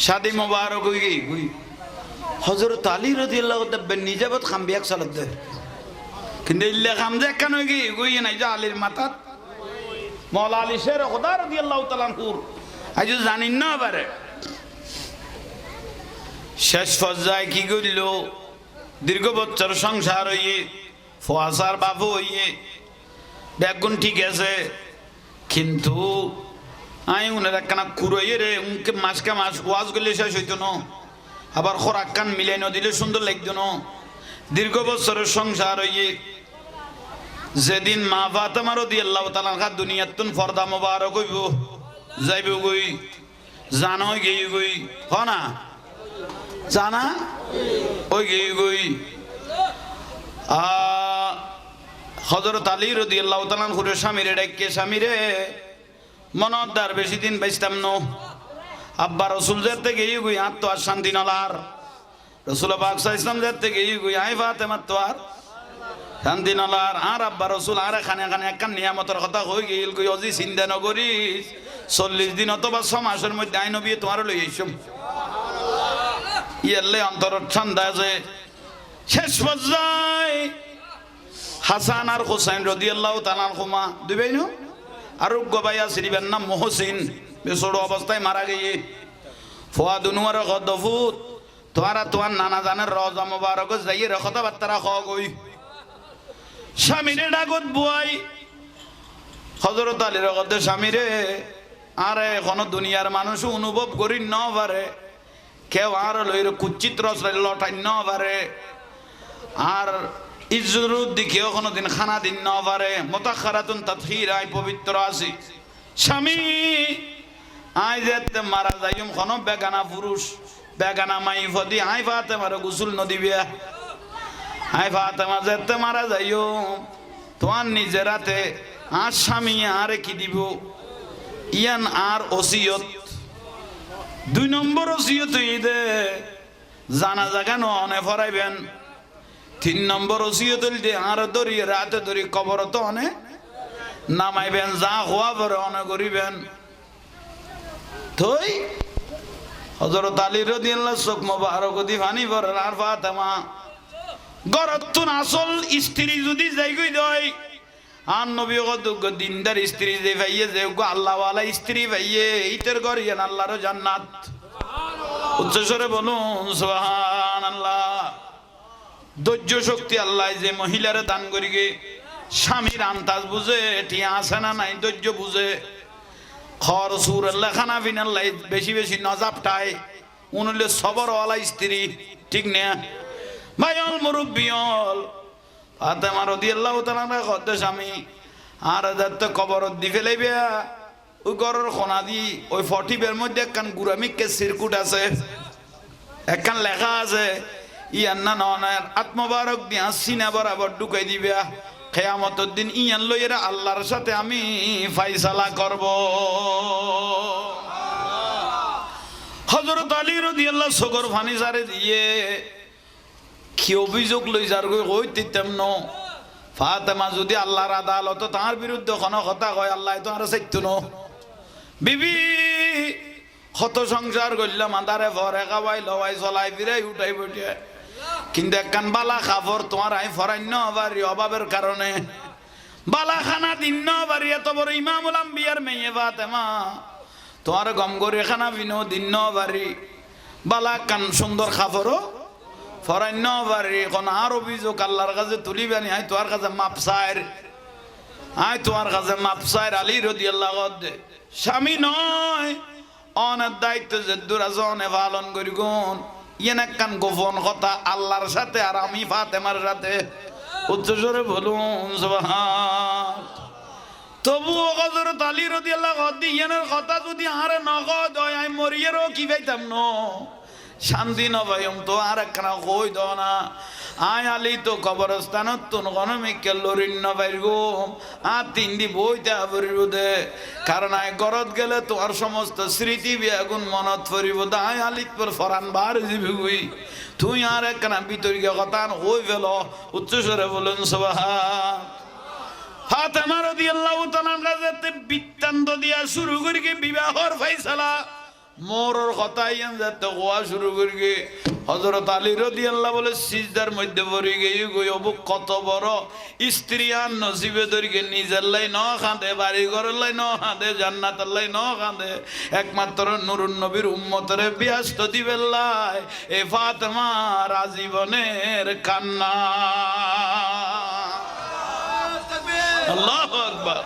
শাদি মোবারক হই গই গই হযরত আলী রাদিয়াল্লাহু তাআলা নিজাবত খাম বিয়াক সালাত দে কিন্তু ইল্লা খাম যে কেন গই গই নাই যে আলীর মাথাত মাওলা আলী শের খোদা রাদিয়াল্লাহু তাআলা হুর আজ জানিন না পারে শেষ পর্যায়ে কি কইল দীর্ঘ বছর সংসার হইয়ে ফোয়াসার বাবু হইয়ে বেগুন ঠিক আছে কিন্তু আই উনার একখানা কুড়াইয়ে রে উনকে মাসকে মাস ওয়াজ করলে শেষ হইতো না আবার খোরাক কান মিলাই ন দিলে সুন্দর লাগতো না দীর্ঘ বছরের সংসার হইয়ে যেদিন মা ফাতেমা রাদিয়াল্লাহু তাআলা আনহা দুনিয়াতুন পর্দা মোবারক হইব যাইব গই জানো গই গই হ না জানা ওই গই গই হযরত আলী রাদিয়াল্লাহু তাআলা আনহুর স্বামীরে ডাকে স্বামীরে মনদার বেশি দিন বাইস্তাম ন আব্বা রসুল যেতে গিয়ে গই আর তো আর শান্তি নলার রসুল পাক সাল্লাল্লাহু আলাইহি যেতে গিয়ে গই আই ফাতেমা তো আর শান্তি নলার আর আব্বা রসুল আর এখানে এখানে একখান নিয়ামতের কথা হয়ে গেল গই অজি চিন্তা নকরিস 40 দিন অথবা 6 মাসের মধ্যে আই নবী তোমার লই আইসম ইয়াল্লে অন্তর ঠান্ডা আছে শেষ পর্যায়ে হাসান আর হুসাইন রাদিয়াল্লাহু তাআলা আনহুমা দুই ভাই ন আর গবাইয়া শ্রীবের নাম মহসিন বেসড় অবস্থায় মারা গিয়ে ফুয়াদ উনুয়ার গদফুত তোমার নানা জানের রওজা মোবারক যাইয়ে কথাবার্তা খ গই স্বামীরে ডাকত বুয়াই হযরত আলীর গদে স্বামীরে আরে এখনো দুনিয়ার মানুষ অনুভব করি ন পারে কেউ আর লইর কুচিত রস লটাই ন পারে আর ইজ্জুরুদ দিকেও কোনোদিন খানা দিন ন পারে মুতাখারাতুন তাতহির আই পবিত্র আছি স্বামী আই যেতে মারা যাইম কোনো বেগানা পুরুষ বেগানা মাই ফদি আই ফাতেমার গোসল নদিবে আই ফাতেমা যেতে মারা যাইও তোমার নিজের রাতে আর স্বামী আর কি দিব ইয়ান আর ওসিয়ত 2 নম্বর ওসিয়ত দে জানা জাগানো অনে ফরাইবেন 3 নম্বর ওসিয়ত দে আর দরি রাতে দরি কবর তো অনে নামাইবেন যা হওয়া পরে অনে করিবেন থই হযরত আলী রাদিয়াল্লাহু চোখ মোবারক দি পানি ভরার আর ফাতেমা গরতুন আসল স্ত্রী যদি যাই গই দই আর নবী গদুগ দিনদার স্ত্রী যে ভাইয়ে যে আল্লাহ ওয়ালা স্ত্রী ভাইয়ে ইতের গরিয়ান আল্লাহর জান্নাত উচ্চস্বরে বলুন সুবহানাল্লাহ ধৈর্য শক্তি আল্লাহ যে মহিলারে দান করিগে স্বামীর আন্তাজ বুঝে এটি আসে না নাই ধৈর্য বুঝে খর সুর আল্লাহ খানা বিনাল্লাহ বেশি বেশি নজাবটায় উনলে সবর ওয়ালা স্ত্রী ঠিক না ভাইল মুরব্বিয়ল ফাতেমা রাদিয়াল্লাহু তাআলা কত স্বামী আর যাতে কবর দি ফেলাইবে ওই ঘরের কোনা দি ওই 40 এর মধ্যে একখান গুরামিকে সিরকুট আছে একখান লেখা আছে ইয়ান্না ননের আত্মবারক দিয়া সিনা বরাবর ঢুকাই দিবে কিয়ামতের দিন ইয়ান লইরা আল্লাহর সাথে আমি ফায়সালা করব হযরত আলী রাদিয়াল্লাহু সগর ফানি জারে দিয়ে কি অভিযোগ লই যার কই দিতাম ন ফাতেমা যদি আল্লাহর আদালত তার বিরুদ্ধে কোনো কথা কয় আল্লাহ তো আর চাইতো ন বিবি কত সংসার করলাম আদারে ভরে খাওয়াই লওয়াই চলাই ফিরাই উঠাই বটে কিন্তু একখান বালা খাবার তোমার আই ফরাই ন বাড়ি অভাবের কারণে বালা খানা দিন ন বাড়ি এত বড় ইমামুল আম্বিয়ার মেয়ে ফাতেমা তোমার গম করে খানা বিনো দিন ন বাড়ি বালা কান সুন্দর খাবারও ফরান্য বাড়ি এখন আর অভিযোগ আল্লাহর কাছে তুলিবেনি আই তোমার কাছে মাপসায়ের আলী রাদিয়াল্লাহু আনহু স্বামী নয় অনেক দায়িত্ব যে দুরাজনে পালন করি গুণ ইয়েন একখান গোপন কথা আল্লাহর সাথে আর আমি ফাতেমার সাথে উচ্চস্বরে বলুন সুবহান তবুও হযরত আলী রাদিয়াল্লাহু আনহু ইয়েনের কথা যদি আরে নগদ হয় আমি মরিয়েরও কি পাইতাম ন শান্তি নবায়ম তো আর একখানা কই দ না আয় আলী তো কবরস্থানত তো গণমিকে লরিন নবাইর গুম আর 3 দি বইতে পড়িব দে কারণ আয় গরত গেলে তো আর সমস্ত স্মৃতি বেগুন মনত পড়িব দে আয় আলী পর ফরান বার দিবি গই তুই আর একখানা বিতর্কে কথা হই ফেল উচ্চস্বরে বলুন সুবহান ফাতেমা রাদিয়াল্লাহু তাআলা কাছে বৃত্তান্ত দিয়া শুরু করি বিবাহর ফয়সালা মোরর কথাই যাতে গোয়া শুরু করি গে হযরত আলী রাদিয়াল্লাহু বলে সিজদার মধ্যে পড়ে গিয়ে গই অবু কত বড় স্ত্রী আর নসিবে ধরিকে নিজের লাই ন খাঁদে বাড়ি ঘরের লাই ন খাঁদে জান্নাতের লাই ন খাঁদে একমাত্র নুরুন নবীর উম্মতরে ব্যস্ত দিবেন লাই এ ফাতেমার আজীবনের কান্না আল্লাহু আকবার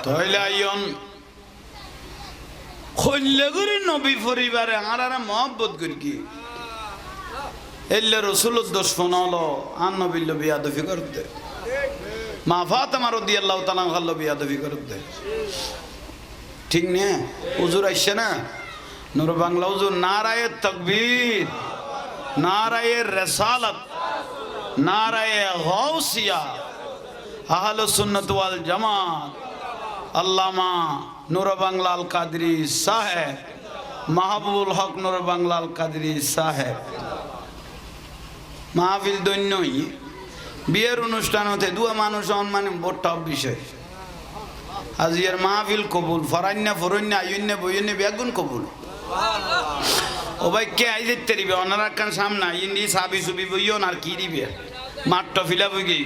তাহলে আইন খল্লে করে নবী পরিবারে আনারা মহব্বত করি কি এলে রসুলের দুশমন হলো আর নবীর বিয়াদফি করতে মা ফাতেমা রাদিয়াল্লাহু তাআলা আনহার বিয়াদফি করতে ঠিক না হুজুর আইছে না নূর বাংলা হুজুর নারায়ে তাকবীর নারায়ে রিসালাত নারায়ে গাউসিয়া আহলুস সুন্নাত ওয়াল জামাত আল্লামা নূর বাংলা আল কাদরি সাহেব মাহবুবুল হক নূর বাংলা আল কাদরি সাহেব মাহফিল দৈন্যই বিয়ের অনুষ্ঠান হতে দুয়া মানুষ মানে বড় টপ বিষয় আজিয়ার মাহফিল কবুল ফরান্না ফরন্না আইন্না বইন্না বেগুন কবুল ও ভাই কে আই যেতে দিবে ওনারা কান সামনে ইন্দি সাবি সুবি বইও আর কি দিবে মাঠটা ফিলা বই গই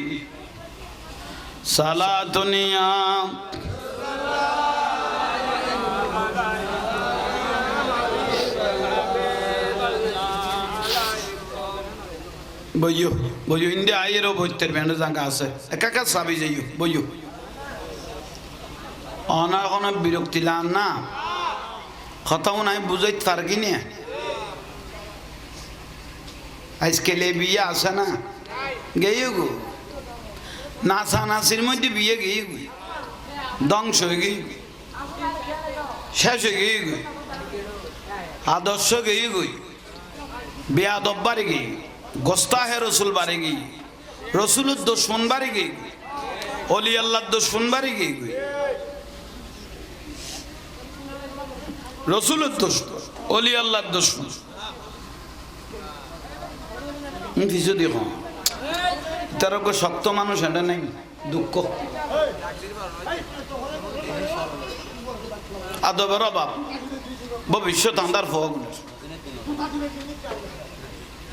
সালাতুনিয়া বইও বইও ইন্দি আইয়েরও বইতের ব্যান্ড জায়গা আছে একা সাবি যাইও বইও অনা কোনো বিরক্তি লান না কথাও নাই বুঝাইতে পারগি না আজকাল বিয়ে আসে না গেয়ে গো নাচা নাচির মধ্যে বিয়ে গিয়ে গই ধ্বংস হয়ে গিয়ে শেষ হয়ে গিয়ে গই আদর্শ গিয়ে গই বেয়াদব বাড়ি গিয়ে গোস্তাহে রসুল বাড়ি গিয়ে রসুলের দুশমন বাড়ি গিয়ে অলি আল্লাহর দুশমন বাড়ি গিয়ে গই রসুলের দুশমন অলি আল্লাহর দুশমন কিছু দেখো তার শক্ত মানুষ এটা নেই দুঃখ আদবের অভাব ভবিষ্যৎ আন্দার ফোক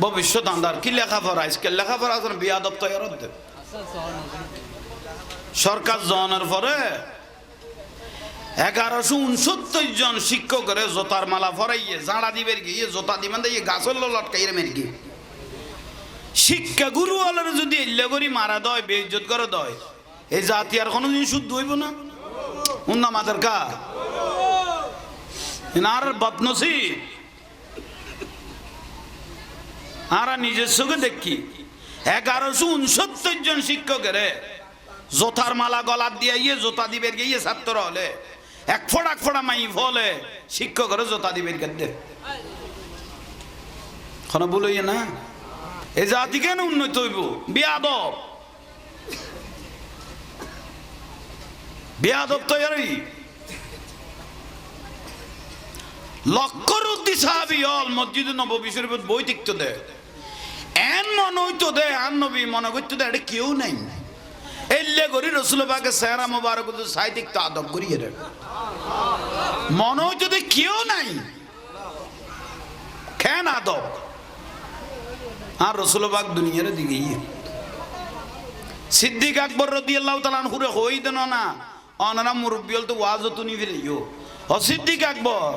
ভবিষ্যৎ আন্দার কি লেখাপড়া আজকে লেখাপড়া আছে বিয়াদব তৈরি হতে সরকার জনের পরে 1169 জন শিক্ষকের জোতার মালা ফরাইয়ে জাঁড়া দিবের গিয়ে জোতা দিবেন দিয়ে গাছের লটকাইয়ে মেরে গিয়ে শিক্ষা গুরু আলোর যদি এল্লা করি মারা দয় বেইজ্জত করে দয় এই জাতি আর কোনোদিন শুদ্ধ হইব না উন্না মাতার কা আর বদনসি আর নিজের চোখে দেখি 1169 জন শিক্ষকের জোতার মালা গলার দিয়ে ইয়ে জোতা দিবের গিয়ে ছাত্র হলে এক ফোড়া মাই ফলে শিক্ষকের জোতা দিবের গেদে কোনো বলইয়ে না এ জাতি কেন উন্নত হইব বেয়াদব বেয়াদব তৈরি লক্ষর উদ্দি সাহাবি হল মসজিদে নববী শরীফত বই দেখতে দেয় এন মনে হইতো দে আর নবী মনে করতে দেয় এটা কেউ নাই এল্লে করি রসুল পাকে চেহারা মোবারক সাহিত্যিক তো আদব করি এর মনে হইতো দে কেউ নাই কেন আদব আর রসুলবাগ দুনিয়ার দিকে সিদ্দিক আকবর রাদিয়াল্লাহু তাআলা আনহুরে হই দেন না অনারা মুরব্বি হল তো ওয়াজও তুনি ফেলিও ও সিদ্দিক আকবর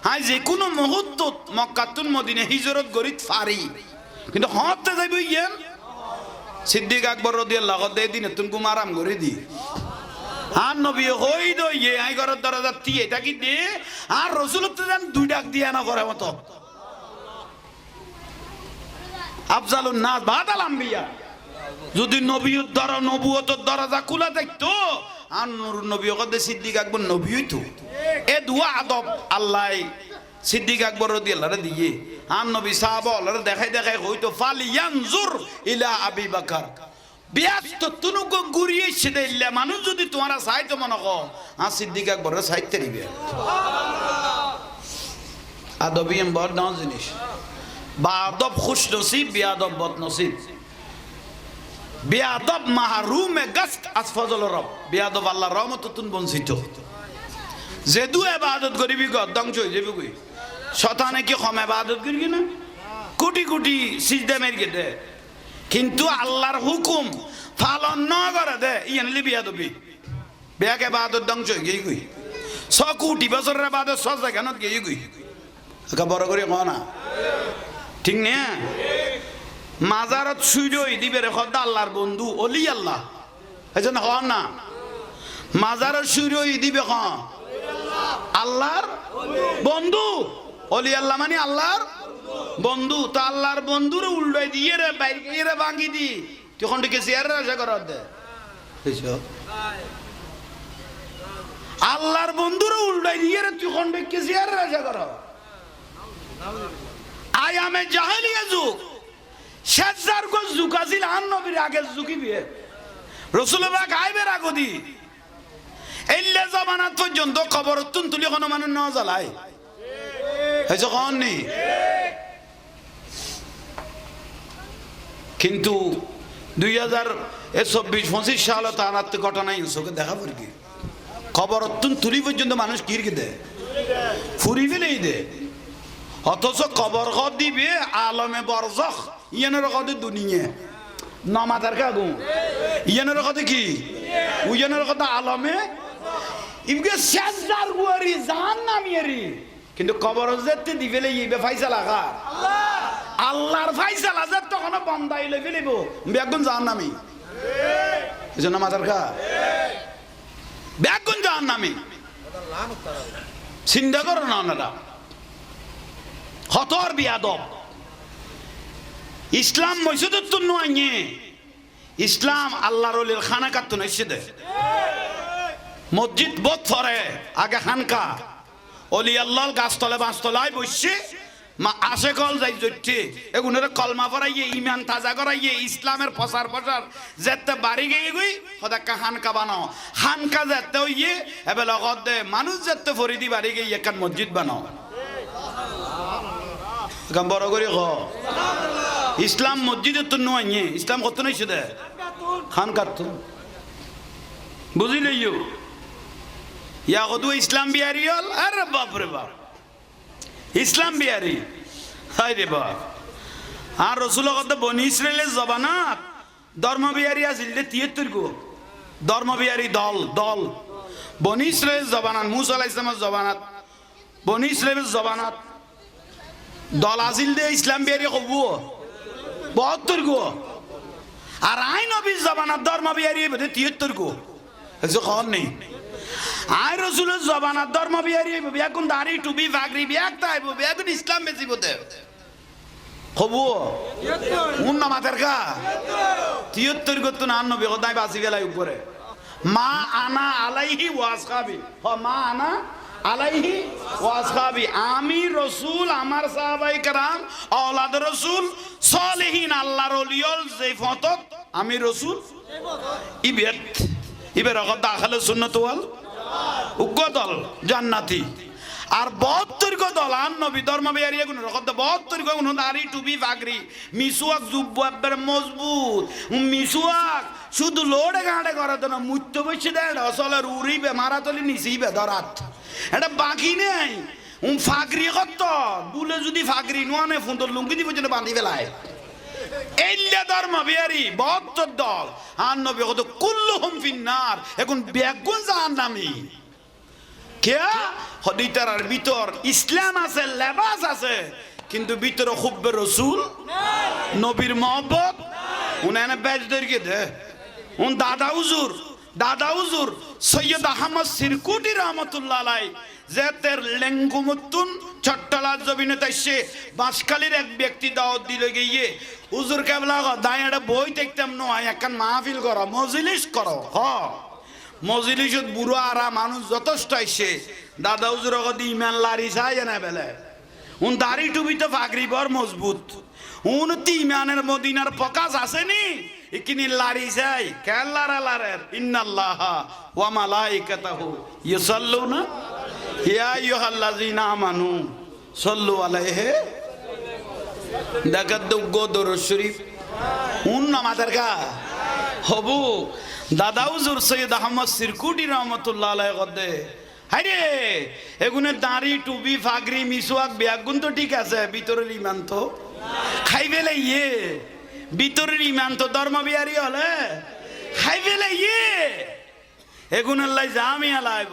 হাই যে কোনো মুহূর্তত মক্কাতুন মদিনা হিজরত গরিত পারি কিন্তু হতে যাইব ইয়ান সিদ্দিক আকবর রাদিয়াল্লাহু দে দিন তুন কুমারাম করে দি আর নবী হই দইয়ে আই ঘরের দরজা তি এটা কি দে আর রাসূল তো জান দুই ডাক দিয়া না করে মত আফজালুন নাস বাদাল আম্বিয়া যদি নবীর দ্বারা নবুয়তের দরজা খোলা দেখতো আর নূর নবী কদে সিদ্দিক আকবর নবী হইতো এ দুয়া আদব আল্লাহ সিদ্দিক আকবর রাদিয়াল্লাহু দিয়ে আর নবী সাহাবারে দেখাই হইতো ফালিয়ানজুর ইলা আবি বকর ব্যস্ত তুনুক ঘুরিয়ে সেদিলে মানুষ যদি তোমারা চাইতো মনে কো আর সিদ্দিক আকবর চাইতে দিবে সুবহানাল্লাহ আদবিয়াম বড় দাও জিনিস বাদব খুশ নসিব বিয়াদব বদ নসিব বিয়াদব মাহরুমে গাস্ত আসফজল রব বিয়াদব আল্লাহর রহমততুন বঞ্চিত যেদু ইবাদত করিবি গদ ধ্বংস হয়ে যাবি কই শতানে কি কম ইবাদত করবি না কোটি কোটি সিজদা মেরে দে কিন্তু আল্লাহর হুকুম পালন না করে দে ইয়ানলি বিয়াদবি বেয়াকে ইবাদত ধ্বংস হয়ে গই কই 100 কোটি বছরের ইবাদত 100 জায়গানত গই কই একা বড় করে কও না ঠিক না মাজারত সুইরই দিবে রে খোদা আল্লাহর বন্ধু ওলি আল্লাহ এজন্য হন না মাজারত সুইরই দিবে ক আল্লাহর বন্ধু ওলি আল্লাহ মানে আল্লাহর বন্ধু তো আল্লাহর বন্ধুরে উল্টাই দিয়ে রে বাইরে রে ভাঙি দি তখন থেকে শেয়ার রাজা করার দে আল্লাহর বন্ধুরে উল্টাই দিয়ে রে তখন থেকে শেয়ার রাজা করা আয়ামে জাহেলিয়া যুগ শেষজার গো যুগ আছিল আন নবীর আগে যুগই বিয়ে রাসূলুল্লাহ গায়বের আগদি এল্লে জামানাত পর্যন্ত কবরতুন তুলি কোনো মানুষ না জ্বালায় হইছে কোন নি কিন্তু 2024-25 সালে তার ঘটনা ইনসোকে দেখা পড়ি কি কবরতুন তুলি পর্যন্ত মানুষ কিরকে দেয় ফুরি ফেলেই দেয় অথচ কবর ঘর দিবে আলমে বরজখ ইয়ানের কথা দুনিয়া নামাজের কাগু ইয়ানের কথা কি উয়ানের কথা আলমে ইবকে শেষদার গুয়ারি জান নামিয়ারি কিন্তু কবর যেতে দিবেলে ইবে ফাইসালা খা আল্লাহ আল্লাহর ফাইসালা যে তখন বন্দাই লই ফেলিব বেগুন জান নামি এই জন্য নামাজের কা বেগুন জান নামি চিন্তা করো না ওনারা হতর বিয়াদব ইসলাম মসজিদত নয় ইসলাম আল্লাহর ওলির খানাকাত নইছে দে মসজিদ বোধ ফরে আগে খানকা অলি আল্লাহ গাছতলে বাঁশতলায় বসছে মা আসে কল যাই জড়ছে এগুলোর কলমা পড়াইয়ে ইমান তাজা করাইয়ে ইসলামের প্রচার যেতে বাড়ি গিয়ে গই সদাক্কা খানকা বানাও খানকা যেতে হইয়ে এবার লগত দে মানুষ যেতে ফরিদি বাড়ি গিয়ে একান মসজিদ বানাও বড় করে খ ইসলাম মসজিদের তো নয় ইসলাম কত নাই দে খান কাতুন বুঝিলে ইয়া কত ইসলাম বিহারি হল আরে বাপ রে বাপ ইসলাম বিহারি হাই রে বাপ আর রসুল কত বনি ইসরায়েলের জবানাত ধর্ম বিহারি আছিল 73 গো ধর্ম বিহারি দল দল বনি ইসরায়েলের জবানাত মুসা আলাইহিস সালামের জবানাত বনি ইসরায়েলের জবানাত দল আসিল দে ইসলাম বিহারি কব 72 গো আর আই নবীর জবানাত ধর্ম বিহারি 73 গো এসে খবর নেই আই রসুলের জবানাত ধর্ম বিহারি বেগুন দাড়ি টুপি ফাগরি ব্যাগ তাইব বেগুন ইসলাম বেশি বোধে কব উন না মাথার কা 73 গো তো না নবী খোদাই বাসি গেলাই উপরে মা আনা আলাইহি ওয়াসহাবি মা আনা আলাইহি ওয়াসহাবি আমি রাসূল আমার সাহাবায়ে কেরাম আওলাদ রাসূল সালেহিন আল্লাহর ওলিয়ল যে ফতত আমি রাসূল ইবের কথা আহলে সুন্নাত ওয়াল উকদল জান্নাতি আর 72 গো দল আন নবী ধর্ম বিহারি গুণ কথা 72 গো গুণ দাড়ি টুপি ফাগরি মিসওয়াক জুব্বার মজবুত মিসওয়াক শুধু লোড়ে গাড়ে করে না মুত্য বসে দেয় আসলে উড়িবে মারাতলি নিছিবে ধরাত এটা বাকি নেই ফাগরি কত বুলে যদি ফাগরি নোয়ানে ফুন্দর লুঙ্গি দিব যেন বাঁধি ফেলায় এইলে ধর্ম বিহারি 72 দল আর নবী কত কুল্লুহুম ফিন্নার এখন বেগুন জাহান্নামী কে হদিতার ভিতর ইসলাম আছে লেবাস আছে কিন্তু ভিতরে হুব্বে রাসূল নবীর মহব্বত উনানে বেজ দরকে দে উন দাদা হুজুর সৈয়দ আহমদ সিরকুটি রহমাতুল্লাহ আলাই যেতের লেঙ্গুমুতুন চট্টলা জমিনে তাইছে বাঁশখালীর এক ব্যক্তি দাওয়াত দিলে গিয়ে হুজুর কেবলা দাঁড়িয়ে বই দেখতাম নয় একখান মাহফিল করো মজলিস করো মজলিসত বুড়ো আরা মানুষ যথেষ্ট আইসে দাদা হুজুর কদি ইমান লারি চাই না বেলে উন দাড়ি টুপি তো ফাগরি বর মজবুত উন তি ইমানের মদিনার প্রকাশ আসেনি ইকিনি লারি চাই কেল্লারা লারের ইন্নাল্লাহা ওয়া মালাইকাতাহু ইউসাল্লুনা ইয়া আইয়ুহাল্লাযিনা আমানু সাল্লু আলাইহি দেখার দুগ্গ দরুদ শরীফ উন নামাজের কা হবু দাদা হুজুর সৈয়দ আহমদ সিরকুটি রহমতুল্লাহ আলাইহি গদে হাইরে এগুনে দাড়ি টুপি ফাগরি মিসওয়াক ব্যাগুন তো ঠিক আছে ভিতরের ইমান তো খাইবেলে ইয়ে ভিতরের ইমান তো ধর্ম বিহারি হলে খাইবেলে ইয়ে এগুনাল্লাই জামিয়া লাইব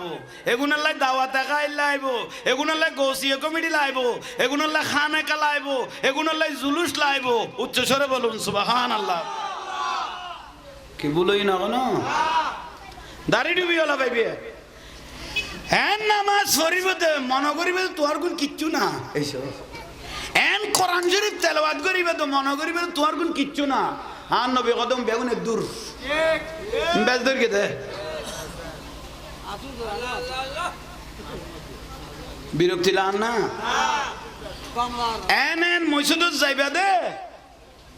এগুনাল্লাই দাওয়াতে খাই লাইব এগুনাল্লাই গোসিয়া কমিটি লাইব এগুনাল্লাই খানেকা লাইব এগুনাল্লাই জুলুস লাইব উচ্চস্বরে বলুন সুবহানাল্লাহ কি বলই না কেন দাড়ি ডুবি হলা পাইবে এন নামাজ শরীফতে মনে করিবে তোর গুণ কিচ্ছু না এইসব এন কোরআন শরীফ তেলাওয়াত করিবে তো মনে করিবে তোর গুণ কিচ্ছু না আর নবী কদম বেগুনে দূর বেশ দূর কেতে বিরক্তি লান না এন এন মসজিদত যাইবা দে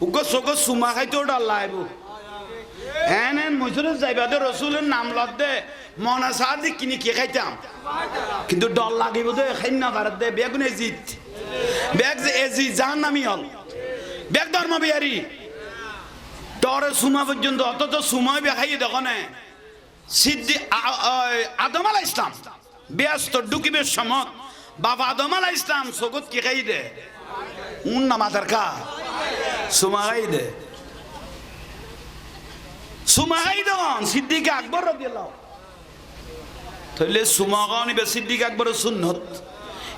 উগ্র চোখ চুমা খাইতে ডাল লাইব এন এন মসজিদত যাইবা দে রসুলের নাম লত দে মনা সার দি কিনি কি খাইতাম কিন্তু ডর লাগিব দে খাই না পারে দে বেগুন এজিত বেগ যে এজি জাহান নামি হল বেগ ধর্ম বিহারি ডরে সুমা পর্যন্ত অথচ সময় বেখাইয়ে দেখো না সিদ্ধি আদম আলাইহিস ইসলাম ব্যস্ত ডুকিবের সময় বাবা আদম আলাইহিস ইসলাম সগত কি খাই দে উন নামাজের কা সুমা খাই দে সুমা খাই দেন সিদ্দিক আকবর রাদিয়াল্লাহু তাহলে সুমা গানি বে সিদ্দিক আকবরের সুন্নত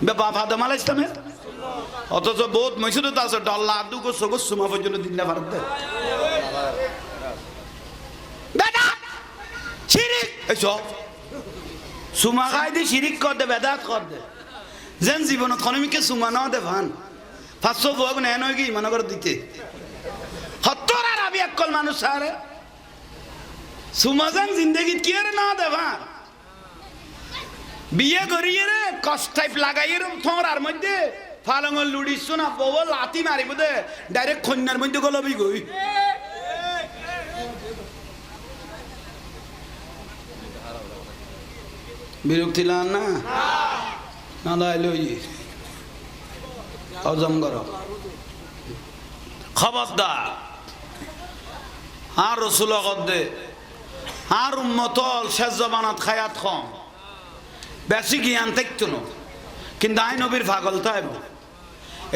বে বাবা আদম আলাইহিস ইসলামের অথচ বহুত মসজিদত আছে ডল্লা দুগো সগত সুমা পর্যন্ত দিন না পারতে বেটা শিরিক এসব সুমা খাই দি শিরিক কর দে বেদাত কর দে যেন জীবনত খনমিকে সুমা না দে ভান 500 ভোগ নেন হয় কি মনে করে দিতে 70 আর আবি একল মানুষ আরে সুমা যেন জিন্দগিত কি আর না দে ভান বিয়ে করিয়ে রে কষ্ট টাইপ লাগাইয়ে থর আর মধ্যে ফালঙ্গল লুড়িস না বউ লাতি মারিব দে ডাইরেক্ট খন্যার মধ্যে গলবি গই বিরক্তি লান না না লাইল হজম কর খবরদার আর রসুল দে আর উম্মতল শেষ জবানত খায়াত কম বেশি জ্ঞান থাকতো না কিন্তু আই নবীর পাগল থাইব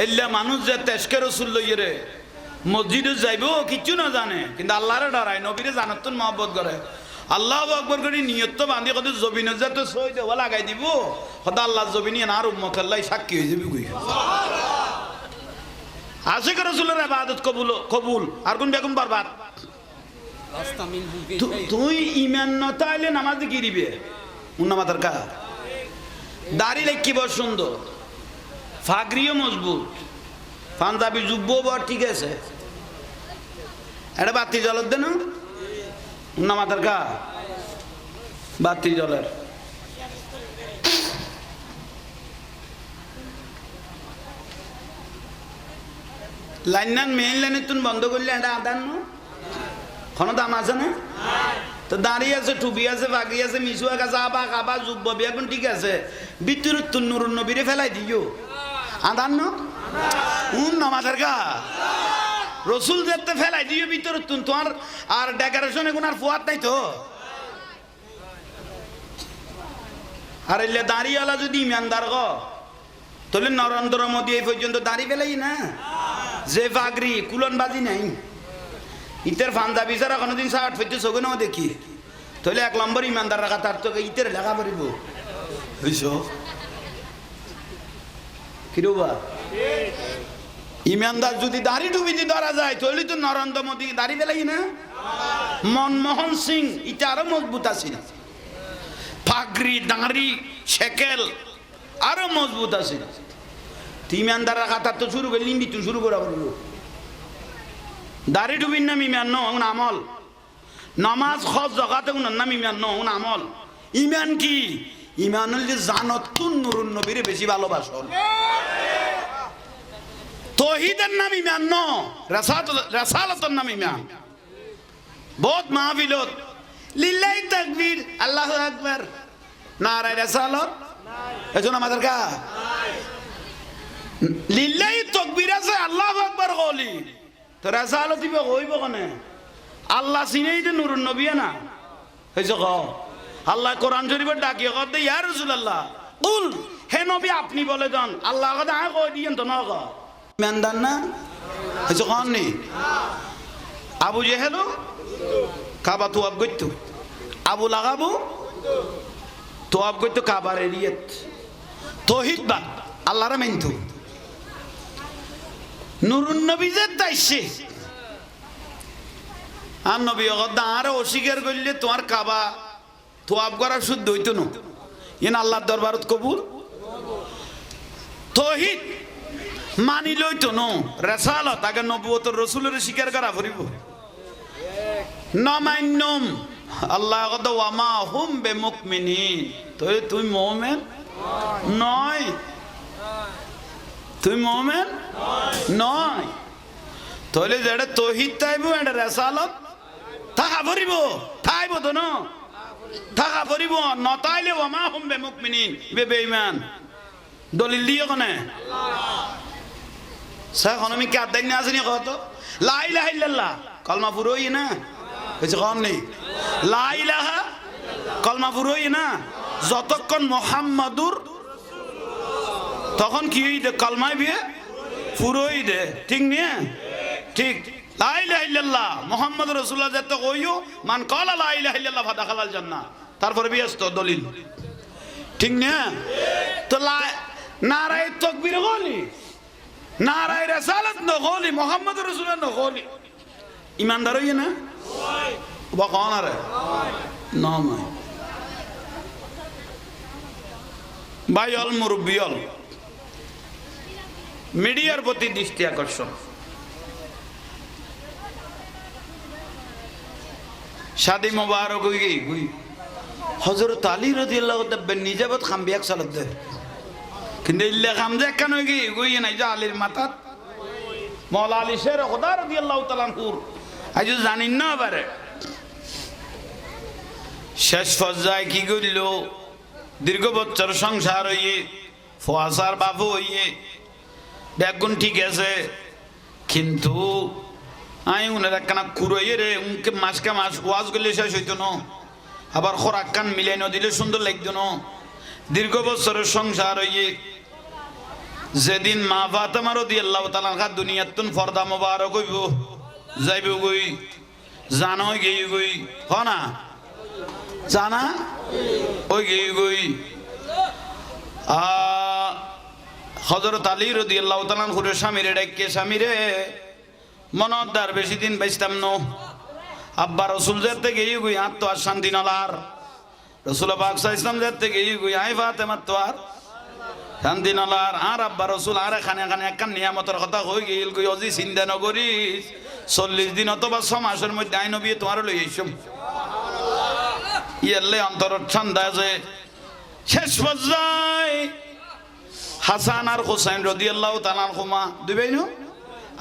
এলে মানুষ যে তেজকে রসুল লইয়ে রে মসজিদে যাইব কিচ্ছু না জানে কিন্তু আল্লাহরে ডরায় নবীরে জানাত মহব্বত করে আল্লাহ আকবর করে নিয়ত তো বান্ধি কত জবিন তো সই দেওয়া লাগাই দিব সদা আল্লাহ জবিনী আর উম্মত আল্লাহ সাক্ষী হয়ে যাবি কই আশিক রাসূলের ইবাদত কবুল কবুল আর কোন বেগুন বরবাদ তুই ঈমান না তাইলে নামাজ কি দিবে উন্নামাতার কা দাড়ি লাইকিব সুন্দর ফাগরিও মজবুত পাঞ্জাবি জুব্বো বড় ঠিক আছে এটা বাতি জ্বলত দে না উন্নামাতার কা বাতি জ্বলের লাইন মেইন লাইনে তুমি বন্ধ করলে এটা আদান না কোনো দাম আছে না তো দাঁড়িয়ে আছে টুপি আছে বাগি আছে মিসুয়াক আছে আবা কাবা যুব্ব বেগুন ঠিক আছে ভিতরে তুন নুরুন নবীরে ফেলাই দিও আদান না নামাজের গা রসুল যেতে ফেলাই দিও ভিতরে তুন তোমার আর ডেকোরেশন এখন আর ফুয়াত নাই তো আর এলে দাঁড়িয়েওয়ালা যদি ইমানদার গ তাহলে নরেন্দ্র মোদী এই পর্যন্ত দাঁড়িয়ে ফেলাই না যে বাগরি কুলনবাজি নাই ইতের ফান্দা বিচারা কোনোদিন শার্ট ফেটে চোখে নাও দেখি তাহলে 1 নম্বর ইমানদার রাখা তার তোকে ইতের লেখা পড়িব বুঝছ কিরবা ইমানদার যদি দাড়ি ডুবিতে ধরা যায় তাহলে তো নরেন্দ্র মোদী দাড়ি ফেলাই না মনমোহন সিং এটা আরো মজবুত আছে পাগড়ি দাঁড়ি শেকেল আরো মজবুত আছে ইমানদার রাখা তার তো শুরু করে লিম্বি তুই শুরু করা বলবো দাড়ি ডুবির নাম ইমান ন আমল নামাজ খজ জগাতে নাম ইমান ন আমল ইমান কি ইমান হল যে জানত তুন নুরুন নবীরে বেশি ভালোবাসল তৌহিদের নাম ইমান ন রাসালাতের নাম ইমান বহুত মাহফিলত লিল্লাহি তাকবীর আল্লাহু আকবার নারায়ে রাসালাত এজন্য আমাদের কা লিল্লাহি তাকবীর আছে আল্লাহু একবার কলি তো রেসালত দিবে হইব কনে আল্লাহ চিনেই তো নুরুন নবী না হয়েছে ক আল্লাহ কোরআন শরীফের ডাকিয়ে কর দে ইয়া রাসূলুল্লাহ কুল হে নবী আপনি বলে দেন আল্লাহ কথা কই দিয়েন তো না ক মেনদান না হয়েছে কন নি আবু জেহেল কাবা তো আব গইতো আবু লাগাবো তো আব গইতো কাবার এরিয়াত তৌহিদ বা আল্লাহর মেনতু নুরুন নবী যে দাইছে আর নবী অগদা আরো অস্বীকার করলে তোমার কাবা তো আব করা শুদ্ধ হইতো না ইন আল্লাহর দরবারত কবুল তৌহিদ মানি লইতো ন রেসালত আগে নবুয়তের রাসূলের স্বীকার করা পড়িব নমান্যম আল্লাহ কত ওয়ামা হুম বিমুমিনিন তো তুই মুমিন নয় তুই মুমিন নয় তাহলে যেটা তৌহিদ তাইব এটা রেসালত থাকা পড়িব থাইব তো ন থাকা পড়িব নতাইলে ওয়ামা হুম বিমুমিনিন বেঈমান দলিল দিয়ে কোনে সাখন আমি কে আদায় না আসেনি কত লা ইলাহা ইল্লাল্লাহ কলমা পুরোই না হয়েছে কম নেই লা ইলাহা কলমা পুরোই না যতক্ষণ মুহাম্মাদুর তখন কি দে কলমায় বিয়ে পুরোই দে ঠিক নিয়ে ঠিক লা ইলাহা ইল্লাল্লাহ মুহাম্মাদুর রাসূলুল্লাহ যত কইও মান ক্বালা লা ইলাহা ইল্লাল্লাহ ফাদাখালাল জান্নাহ তারপরে বিয়াস্ত দলিল ঠিক না তো নারায়ে তাকবীর বলি নারায়ে রিসালাত ন বলি মুহাম্মাদুর রাসূলুল্লাহ ন বলি ইমানদার হইয়ে না বা কোন আরে না মাই ভাইল মুরব্বিয়ল মিডিয়ার প্রতি দৃষ্টি আকর্ষণ শাদি মোবারক হই গই হযরত আলী রাদিয়াল্লাহু তাআলা নিজাবত খামবিয়াক সালাত দে কিন্তু ইল্লা খামজে কেন গই নাই যে আলীর মাথাত মওলা আলী শের খোদা রাদিয়াল্লাহু তাআলা আনহুর আজ জানিন না পারে শেষ পর্যায়ে কি করিল দীর্ঘ বছর সংসার হইয়ে ফোয়াসার বাবু হইয়ে বেগুন ঠিক আছে কিন্তু আই উনার একখানা কুড়াইয়ে রে উনকে মাসকে মাস ওয়াজ করলে শেষ হইতো না আবার খোরাক কান মিলাই না দিলে সুন্দর লাগতো না দীর্ঘ বছরের সংসার হইয়ে যেদিন মা ফাতেমা রাদিয়াল্লাহু তাআলা আনহা দুনিয়াতুন ফর্দা মোবারক হইব যাইব গই জানো গই গই হনা জানা ওই গই হযরত আলী রাদিয়াল্লাহু তাআলা আনহুর স্বামীরে ডাকে স্বামীরে মনদার বেশি দিন বাইস্তাম ন আব্বা রাসূল যেতে গই গই আর তো আর শান্তি নালার রাসূল পাক সাল্লাল্লাহু আলাইহি ওয়াসাল্লাম যেতে গই গই আই ফাতেমা তো আর শান্তি নালার আর আব্বা রাসূল আর খানে খানে একখান নিয়ামতের কথা কই গইল কই অজি চিন্তা ন করিস 40 দিন অথবা 6 মাসের মধ্যে আই নবী তোমার লই আইছম ইয়াল্লে অন্তর ঠান্ডা যে শেষ পর্যায়ে হাসান আর হুসাইন রাদিয়াল্লাহু তাআলা আনহুমা দুই ভাই নো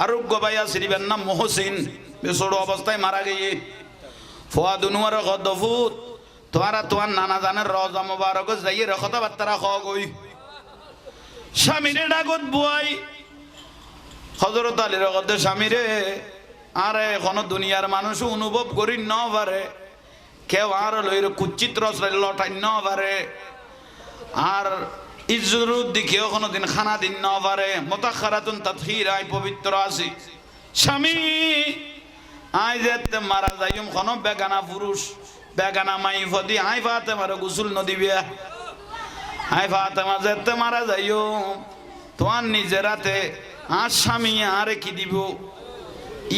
আর গবাইয়া শ্রীবের নাম মুহসিন বেসড় অবস্থায় মারা গিয়ে ফুয়াদ উনওয়ার গদফুত তোমার নানা জানের রওজা মুবারক যাইয়ে কথাবার্তা খাওয়া গই স্বামীরে ডাকত বুয়াই হযরত আলীর গদে স্বামীরে আরে এখন দুনিয়ার মানুষ অনুভব করি ন পারে কেউ আর লইর কুচিত্র লটাই ন পারে আর ইজ্জুরুদ দিকেও কোনোদিন খানা দিন ন পারে মুতাখারাতুন তাতহির আই পবিত্র আছি স্বামী আই যেতে মারা যাইম কোন বেগানা পুরুষ বেগানা মাই ফদি আই ফাতেমার গোসল নদিবে আই ফাতেমা যেতে মারা যাইও তোমার নিজের রাতে আর স্বামী আরে কি দিব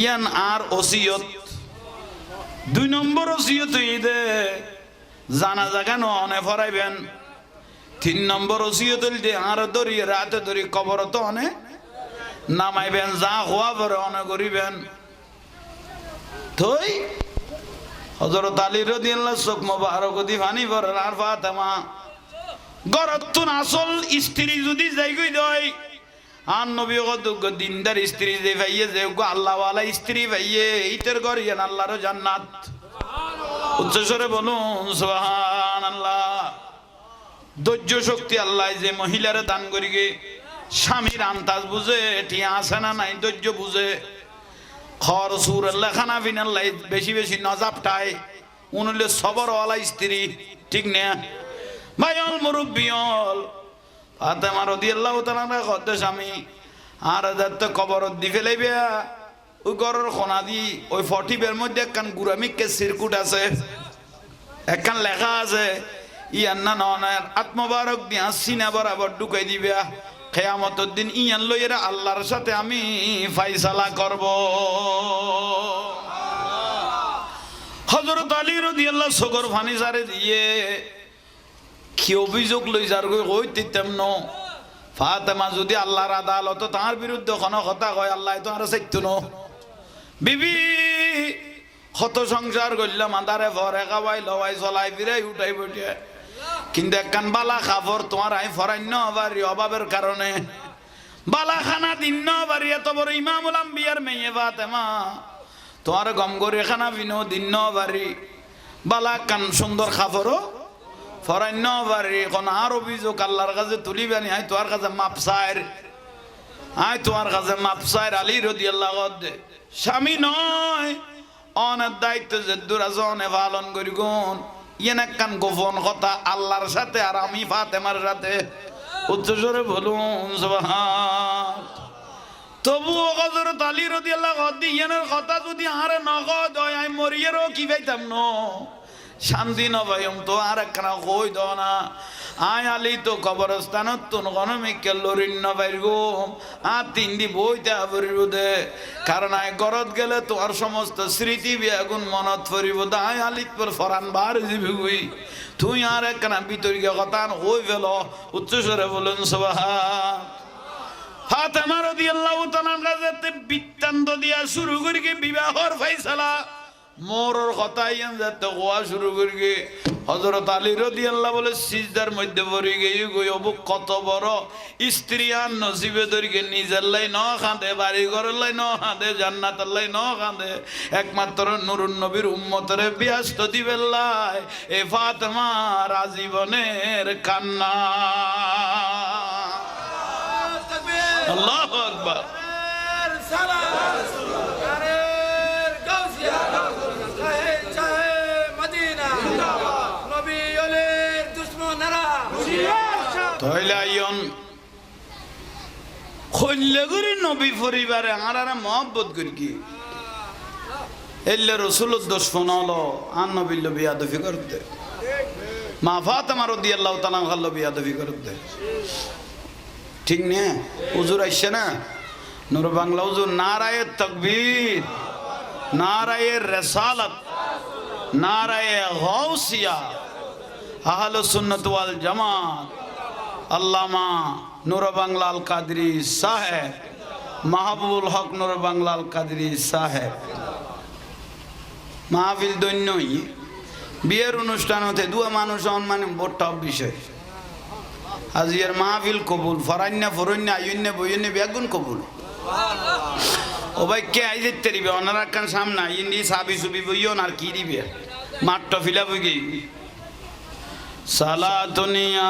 ইয়ান আর ওসিয়ত 2 নম্বর ওসিয়ত দে জানা জায়গা ননে ফরাইবেন 3 নম্বর ওসিয়ত দে আর দরি রাতে দরি কবর তো অনে নামাইবেন যা হওয়া পরে অনে করিবেন থই হযরত আলী রাদিয়াল্লাহু চোখ মোবারক দি পানি ভরার আর ফাতেমা গরতুন আসল স্ত্রী যদি যাই গই দই আর নবী গদুগ দিনদার স্ত্রী যে ভাইয়ে যে গো আল্লাহ ওয়ালা স্ত্রী ভাইয়ে ইতের গরিয়ান আল্লাহর জান্নাত সুবহানাল্লাহ উচ্চস্বরে বলুন সুবহানাল্লাহ ধৈর্য শক্তি আল্লাহ যে মহিলারে দান করিগে স্বামীর আন্তাজ বুঝে টিয়া আছে না নাই ধৈর্য বুঝে খর সুর লেখানা ফিনাল বেশি বেশি নজাবটায় উনলে সবরওয়ালা স্ত্রী ঠিক না ভাইল মুরব্বিয়ল ফাতেমা রাদিয়াল্লাহু তাআলা কত স্বামী আর যাতে কবর দি ফেলাইবে ওই ঘরের কোনা দি ওই ফটিবের মধ্যে একখান গুরামিককে সিরকুট আছে একখান লেখা আছে ইয়ান্না ননের আত্মবারক দিয়া সিনা বরাবর ঢুকাই দিবে কিয়ামতের দিন ইয়ান লইরা আল্লাহর সাথে আমি ফায়সালা করব। হযরত আলী রাদিয়াল্লাহু সগর ফানি জারে দিয়ে কি অভিযোগ লই যার কই দিতাম ন ফাতেমা যদি আল্লাহর আদালত তার বিরুদ্ধে কোনো কথা কয় আল্লাহ তো আর চাইতো না বিবি কত সংসার করলাম আদারে ভরে খাওয়াই লওয়াই চলাই ফিরাই উঠাই বইটে কিন্তু একখান বালা খাবর তোমার আই ফরান্য বাড়ি অভাবের কারণে বালা খানা দিন বাড়ি এত বড় ইমামুল আম্বিয়ার মেয়ে ফাতেমা তোমার গম করে খানা বিনো দিন বাড়ি বালা কান সুন্দর খাবরও ফরান্য বাড়ি কোন আর অভিযোগ আল্লাহর কাছে তুলিবানি আই তোমার কাছে মাপসায়ের আলী রাদিয়াল্লাহু আনহু স্বামী নয় অনেক দায়িত্ব যে দুরাজনে পালন করি গুণ ইয়েন একখান গোপন কথা আল্লাহর সাথে আর আমি ফাতেমার সাথে উচ্চস্বরে বলুন সুবহান। তবুও হযরত আলী রাদিয়াল্লাহু আনহু ইয়েনের কথা যদি আরে নগদ হয় আমি মরিয়েরও কি পাইতাম ন শান্তি নবায়ম তো আর একখানা কই দাও না আয় আলী তো কবরস্থানত তো গণমিকে লরিন নবাইর গুম আর তিন দি বইতে পড়িব দে কারণ আয় গরত গেলে তোমার সমস্ত স্মৃতি বেগুন মনত পড়িব দে আয় আলিত পর ফরান বার দিবি গুই তুই আর একখানা বিতর্কে কথা হই ফেল উচ্চস্বরে বলুন সুবহান। ফাতেমা রাদিয়াল্লাহু তাআলার কাছে বৃত্তান্ত দিয়া শুরু করি বিবাহর ফয়সালা মোরর কথাই যাতে গোয়া শুরু করি হযরত আলী রাদিয়াল্লাহু বলে সিজদার মধ্যে পড়ে গিয়ে গই অবু কত বড় স্ত্রী আর নসিবে ধরিকে নিজের লাই ন খাঁদে বাড়ি ঘরের লাই ন খাঁদে জান্নাতের লাই ন খাঁদে একমাত্র নুরুন নবীর উম্মতরে ব্যস্ত দিবেন লাই এ ফাতেমা রাজীবনের কান্না। আল্লাহু আকবার তইলাইন খল্লে করে নবী পরিবারে আরারা মহব্বত করি কি এল্লে রাসূলুর দুশমন হলো আর নবীর বিয়াদবি করতে মা ফাতেমা রাদিয়াল্লাহু তাআলা আনহা বিয়াদবি করতে ঠিক না হুজুর আইছে না নূর বাংলা হুজুর নারায়ে তাকবীর নারায়ে রিসালাত নারায়ে গাউসিয়া আহলুস সুন্নাত ওয়াল জামাত আল্লামা নূর বাংলা আল কাদরি সাহেব মাহবুবুল হক নূর বাংলা আল কাদরি সাহেব মাহফিল দৈন্যই বিয়ের অনুষ্ঠান হতে দুয়া মানুষ মানে বড় বিষয় আজিয়ার মাহফিল কবুল ফরান্না ফরন্না আইন্না বইন্না বেগুন কবুল ও ভাই কে আই যেতে দিবে ওনারা কান সামনে ইন্দি সাবি সুবি বইও আর কি দিবে মাঠটা ফিলা বই গই সালাতুনিয়া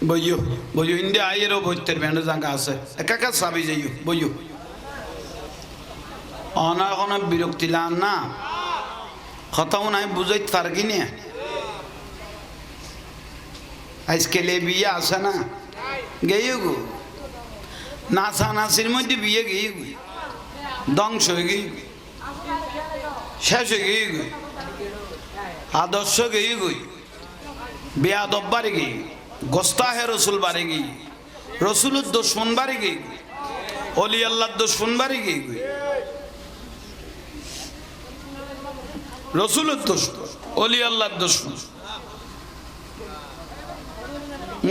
বইও বইও ইন্দি আইয়েরও বইতের ব্যান্ড জায়গা আছে একা সাবি যাইও বইও অনা কোনো বিরক্তি লাম না কথাও নাই বুঝাইতে পারবি না আজকে বিয়ে আসে না গেয়ে গো নাচানাচির মধ্যে বিয়ে গিয়ে গই ধ্বংস হয়ে গিয়ে শেষ হয়ে গিয়ে গই আদর্শ গিয়ে গই বেয়াদব বাড়ি গিয়ে গোস্তাহে রসুল বাড়ি গিয়ে রসুলের দুশমন বাড়ি গিয়ে অলি আল্লাহর দুশমন বাড়ি গিয়ে গই রসুলের দুশমন অলি আল্লাহর দুশমন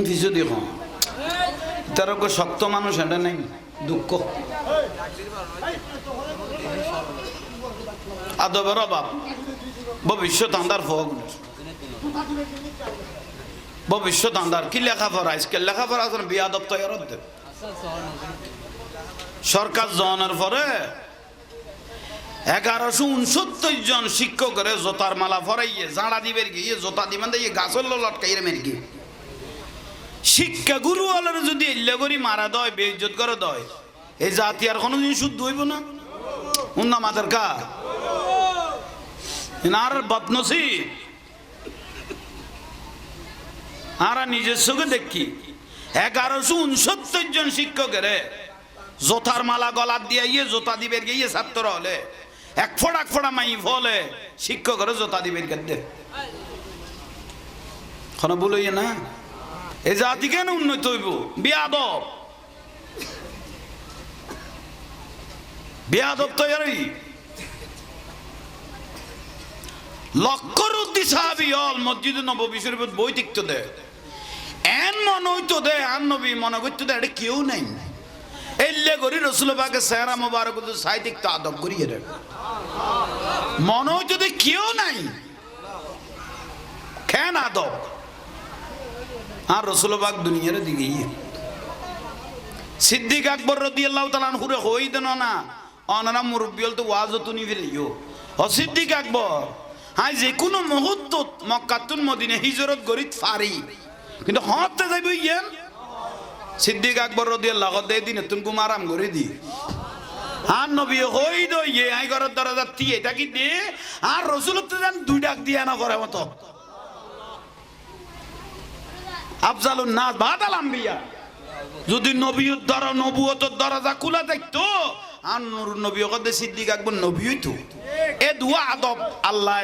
কিছু দেখো তার শক্ত মানুষ এটা নাই দুঃখ আদবের অভাব ভবিষ্যৎ আন্দার ফোক ভবিষ্যৎ আন্দার কি লেখাপড়া আজকে লেখাপড়া আছে বিয়াদব তৈরি দেব। সরকার জনের পরে 1169 জন শিক্ষকের জোতার মালা ফরাইয়ে জাঁড়া দিবের গিয়ে জোতা দিবেন দিয়ে গাছল লটকাইয়ে মের গিয়ে শিক্ষা গুরু হলের যদি এল্লে করি মারা দয় বেইজ্জত করে দয় এই জাতি আর কোনোদিন শুদ্ধ হইব না উন্না মাতার কা আর বদনসি আর নিজের চোখে দেখি 1169 জন শিক্ষকের জোতার মালা গলার দিয়ে ইয়ে জোতা দিবের গিয়ে ছাত্র হলে এক ফোড়া মাই ফলে শিক্ষকের জোতা দিবের গেছে কোনো বলই না এই জাতি কেন উন্নত হইব বেয়াদব বেয়াদব তৈরি লক্করউদ্দিন সাহাবী হল মসজিদে নববী শরীফত বই টিকতে দেয় এন মনে হইতো দে আর নবী মনে করতো দে এটা কেউ নাই এল্লে করি রসুল পাকে চেহারা মোবারক সাহিত্যিক তো আদব করি মনে হইতো দে কেউ নাই কেন আদব আর রসুল পাক দুনিয়ার দিকে সিদ্দিক আকবর রাদিয়াল্লাহু তাআলা আনহুরে হই দেন না অনারা মুরব্বী হল তো ওয়াজ তুনি ফেলিও ও সিদ্দিক আকবর হাই যে কোনো মুহূর্ত মক্কাতুন মদিনা হিজরত গরিত ফারি কিন্তু হতে যাইব ইয়ান সিদ্দিক আকবর রাদিয়াল্লাহু তাআলা দিন তুমি আরাম করে দি আর নবী হই দইয়ে আই ঘরের দরজা দিয়ে এটা কি দে আর রাসূল তো জান দুই ডাক দিয়া না করে মত আফজালুন নাস বাদাল আম্বিয়া যদি নবীর দ্বারা নবুয়তের দরজা খোলা দেখতো আর নূর নবী কদে সিদ্দিক আকবর নবী হইতো এ দুয়া আদব আল্লাহ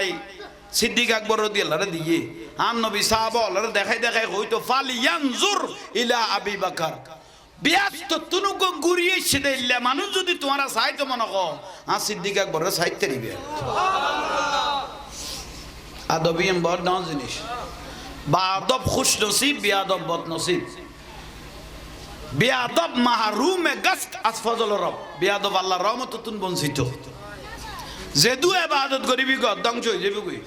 সিদ্দিক আকবর রাদিয়াল্লাহু তাআলা দিয়ে আর নবী সাহাবারা দেখাই হইতো ফালিয়ানজুর ইলা আবি বকর বিয়াত তুনুক গুরিয়ে সেদেইলে মানুষ যদি তোমারা চাইতো মনে কো আর সিদ্দিক আকবর চাইতে দিবে সুবহানাল্লাহ আদবিম বড় দাও জিনিস বা আদব খুশ নসিব বিয়াদব বদ নসিব বিয়াদব মাহরুমে গস্ত আসফজল রব বিয়াদব আল্লাহর রহমত তুন বঞ্চিত যেদু ইবাদত করিবি গদংশ হই যাবে কই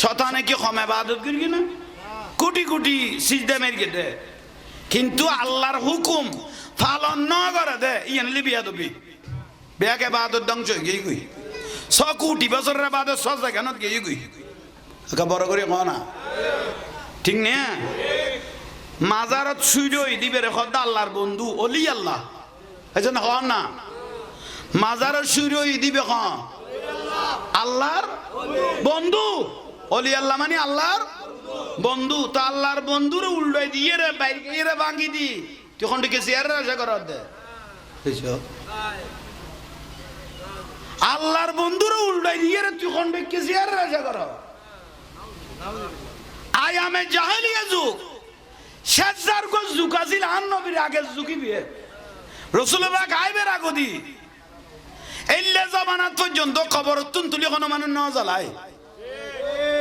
শতানে কি কম ইবাদত করিবি না কোটি কোটি সিজদা মেরগে দে কিন্তু আল্লাহর হুকুম পালন না করে দে ইয়ানলি বিয়াদবি বেয়াকে ইবাদত দংশ হই গই কই 100 কোটি বছরের ইবাদত সব জায়গানত গই কই কা বড় করে কও না ঠিক না মাজারত সুইরই দিবে রে খোদা আল্লাহর বন্ধু ওলি আল্লাহ এজন্য হন না মাজারত সুইরই দিবে খ আল্লাহর বন্ধু ওলি আল্লাহ মানে আল্লাহর বন্ধু তা আল্লাহর বন্ধুরে উল্টাই দিয়ে রে বাইরে রে ভাঙি দি তখন থেকে শেয়ার রাজা করার দে আল্লাহর বন্ধুরে উল্টাই দিয়ে রে তখন থেকে শেয়ার রাজা কর আয়ামে জাহেলিয়া যুগ শেষজার গো যুগাছিল আন নবীর আগে যুগিবে রাসূলুল্লাহ গায়বের আগদি এল্লে জামানাত পর্যন্ত কবরতুন তুলি কোন মানুষ না জ্বালায়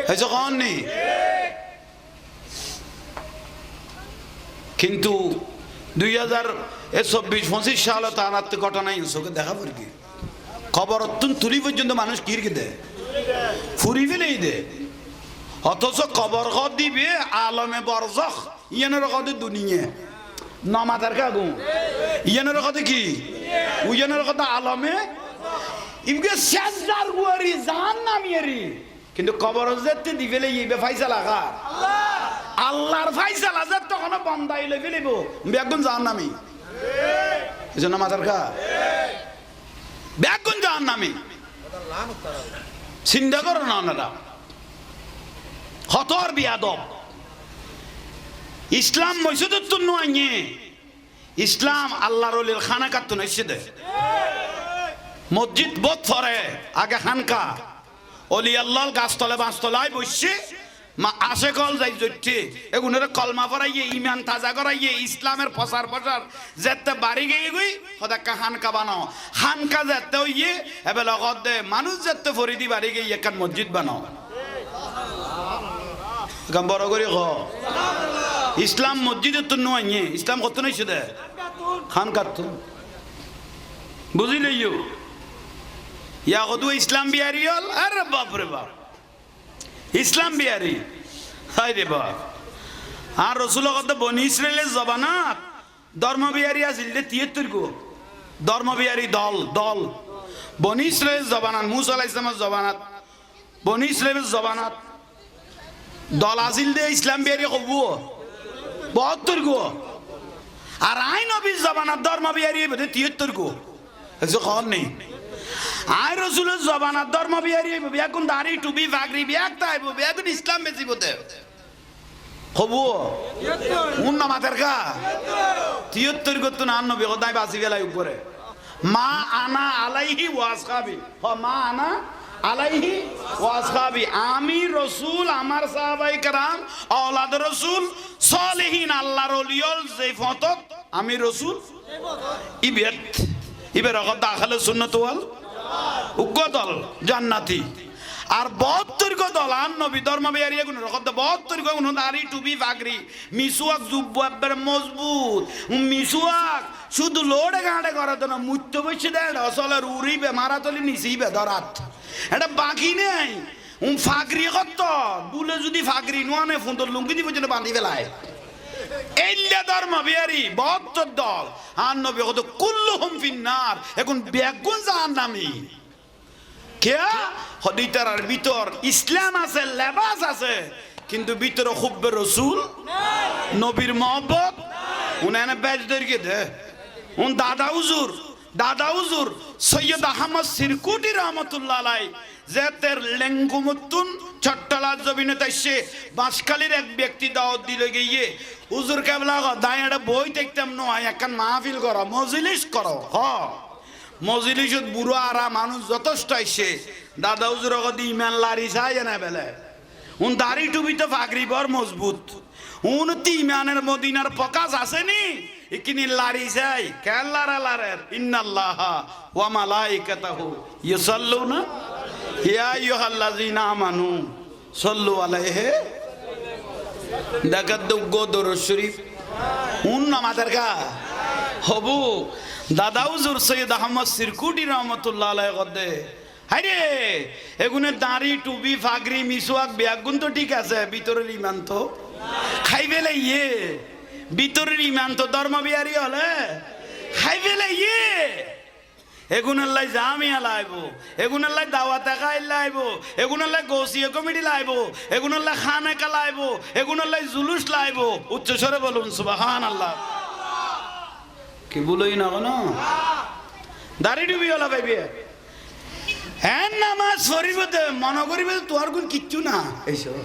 হইছে কোন নি কিন্তু 2024-25 সালে তারাতে ঘটনা ইউসুকে দেখা পড়ি কবরতুন তুলি পর্যন্ত মানুষ কিরকে দেয় ফুরি ফেলেই দেয় অথচ কবর ঘর দিবে আলমে বরজখ ইয়ানের কথা দুনিয়া নামাজের কাগু ইয়ানের কথা কি উয়ানের কথা আলমে ইমকে শেষদার গুয়ারি জাহান্নামিয়ারি কিন্তু কবর যেতে দিবেলে ইবে ফাইসালা কা আল্লাহ আল্লাহর ফাইসালা যত তখন বান্দাই লই ফেলিব বেগুন জাহান্নামি ঠিক এজন্য নামাজের কা বেগুন জাহান্নামি চিন্তা করো না ওনারা হতর বিয়াদব ইসলাম মসজিদের তো নয় ইসলাম আল্লাহর ওলির খানাকার তো নইছে দে মসজিদ বোধ ফরে আগে খানকা অলি আল্লাহ গাছতলে বাঁশতলায় বসছে মা আসে কল যাই জড়ছে এগুনের কলমা পড়াইয়ে ইমান তাজা করাইয়ে ইসলামের প্রচার যেতে বাড়ি গিয়ে গই সদাক্কা খানকা বানাও খানকা যেতে হইয়ে এবে লগত দে মানুষ যেতে ফরিদি বাড়ি গিয়ে একান মসজিদ বানাও বড় করে খ ইসলাম মসজিদের তো নয় ইসলাম কত নইছে দে খান কাত বুঝিলে ইয়া কত ইসলাম বিহারি হল আরে বাপ রে বাপ ইসলাম বিহারি হাই রে বাপ আর রসুল কত বনি ইসরায়েলের জবানাত ধর্ম বিহারি আছিল 73 গো ধর্ম বিহারি দল দল বনি ইসরায়েল জবানাত মুসা আলাইহিস সালামের জবানাত বনি ইসরায়েলের জবানাত দল আজিল দে ইসলাম বেরি কব 72 গো আর আই নবীর জবানাত ধর্ম বেরি 73 গো এসে খবর নেই আই রাসূলের জবানাত ধর্ম বেরি বেগুন দাড়ি টুপি পাগড়ি বেগ তাইব বেগুন ইসলাম বেশি বতে কবু উন্না মাতের কা 73 গো তো না নবী খোদাই বাসি গেলাই উপরে মা আনা আলাইহি ওয়াসহাবি মা আনা আলাইহি ওয়াসহাবি আমি রাসূল আমার সাহাবায়ে কেরাম আওলাদ রাসূল সালেহিন আল্লাহর ওলিয়ল যে ফতক আমি রাসূল ইবের দাখিল সুন্নাত ওয়াল উগ্গদল জান্নাতি আর 72 গো দল আন নবী ধর্ম বেরিয়ে গুণ রকত 72 গো গুণ দাড়ি টুপি পাগড়ি মিসওয়াক জুব্বার মজবুত মিসওয়াক শুধু লোড়ে গাড়ে করে তো না মুত্য বসে দেয় আসলে উড়িবে মারাতলি নিছিবে ধরাত এটা বাকি নেই ফাগরি কত দুলে যদি ফাগরি নোয়ানে ফুন্দর লুঙ্গি দি পর্যন্ত বাঁধি ফেলায় এইলা ধর্ম বেরি 72 দল আর নবী কত কুল্লুহুম ফিন্নার এখন বেগুন জাহান্নামী কে হদিতার ভিতর ইসলাম আছে লেবাস আছে কিন্তু ভিতরে হুব্বে রাসূল নবীর মহব্বত উনানে বেজদেরকে দে উন দাদা হুজুর সৈয়দ আহমদ সিরকুটি রহমাতুল্লাহ আলাই যেতের লেঙ্গুমুত্তুন চট্টলা জমিনে তাইছে বাঁশখালীর এক ব্যক্তি দাওয়াত দিলে গিয়ে হুজুর কেবলা দাঁড়িয়ে বই দেখতাম নয় একখান মাহফিল করো মজলিস করো মজলিসত বুড়ো আরা মানুষ যথেষ্ট আইছে দাদা হুজুর কদি ইমান লারি চাই না বেলে উন দাড়ি টুপি তো ফাগরি বর মজবুত উন তি ইমানের মদিনার প্রকাশ আসেনি ইকিনি লারি চাই কেল্লারা লারের ইন্নাল্লাহা ওয়া মালাইকাতাহু ইউসাল্লুনা ইয়া আইয়ুহাল্লাযিনা আমানু সাল্লু আলাইহি দাকাত গোদর শরীফ উন নামাজের কা হবু দাদা হুজুর সৈয়দ আহমদ সিরকুটি রহমাতুল্লাহ আলাইহি গদে হাইরে এগুনে দাড়ি টুপি ফাগরি মিসওয়াক বেগুন তো ঠিক আছে ভিতরের ঈমান তো খাইবেলে ভিতরের ঈমান তো ধর্ম বিহারি হলে খাইবেলে এগুনের লাই জামিয়া লাইবো এগুনের লাই দাওয়াতে খাই লাইবো এগুনের লাই গোসিয়া কমিটি লাইবো এগুনের লাই খানেকা লাইবো এগুনের লাই জুলুস লাইবো উচ্চস্বরে বলুন সুবহানাল্লাহ কি বলই না কোনো দাড়ি ডুবি হলা পাইবে এন নামাজ শরীফতে মনে করিবে তোর গুণ কিচ্ছু না এইসব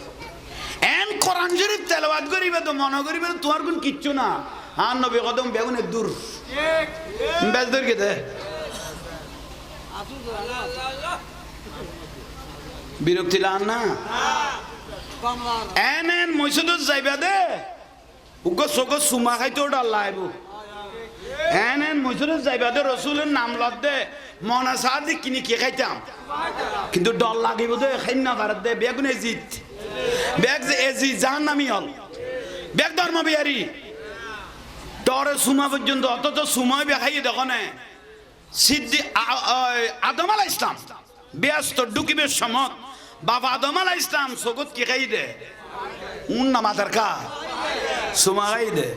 এন কোরআন শরীফ তেলাওয়াত করিবে তো মনে করিবে তোর গুণ কিচ্ছু না আর নবী কদম বেগুন দূর বেশ দূর কে দে বিরক্তি লান না এন মসজিদ যাইবা দে উগ্র চোখ চুমা খাইতে ওটা লাইব এন মসজিদে যাইবা দে রসুলের নাম লত দে মনে চাহ দি কিনি কি খাইতাম কিন্তু ডর লাগিব দে খাই না পারে দে বেগুন এজিত বেগ যে এজি জাহান্নামী হল বেগ ধর্ম বিহারি ডরে সুমা পর্যন্ত অথচ সময় বেখাইয়ে দেখো না সিদ্ধি আদম আলাইহিস ইসলাম ব্যস্ত ডুকিবে সমত বাবা আদম আলাইহিস ইসলাম সগত কি খাই দে উন নামাজের কা সুমা খাই দে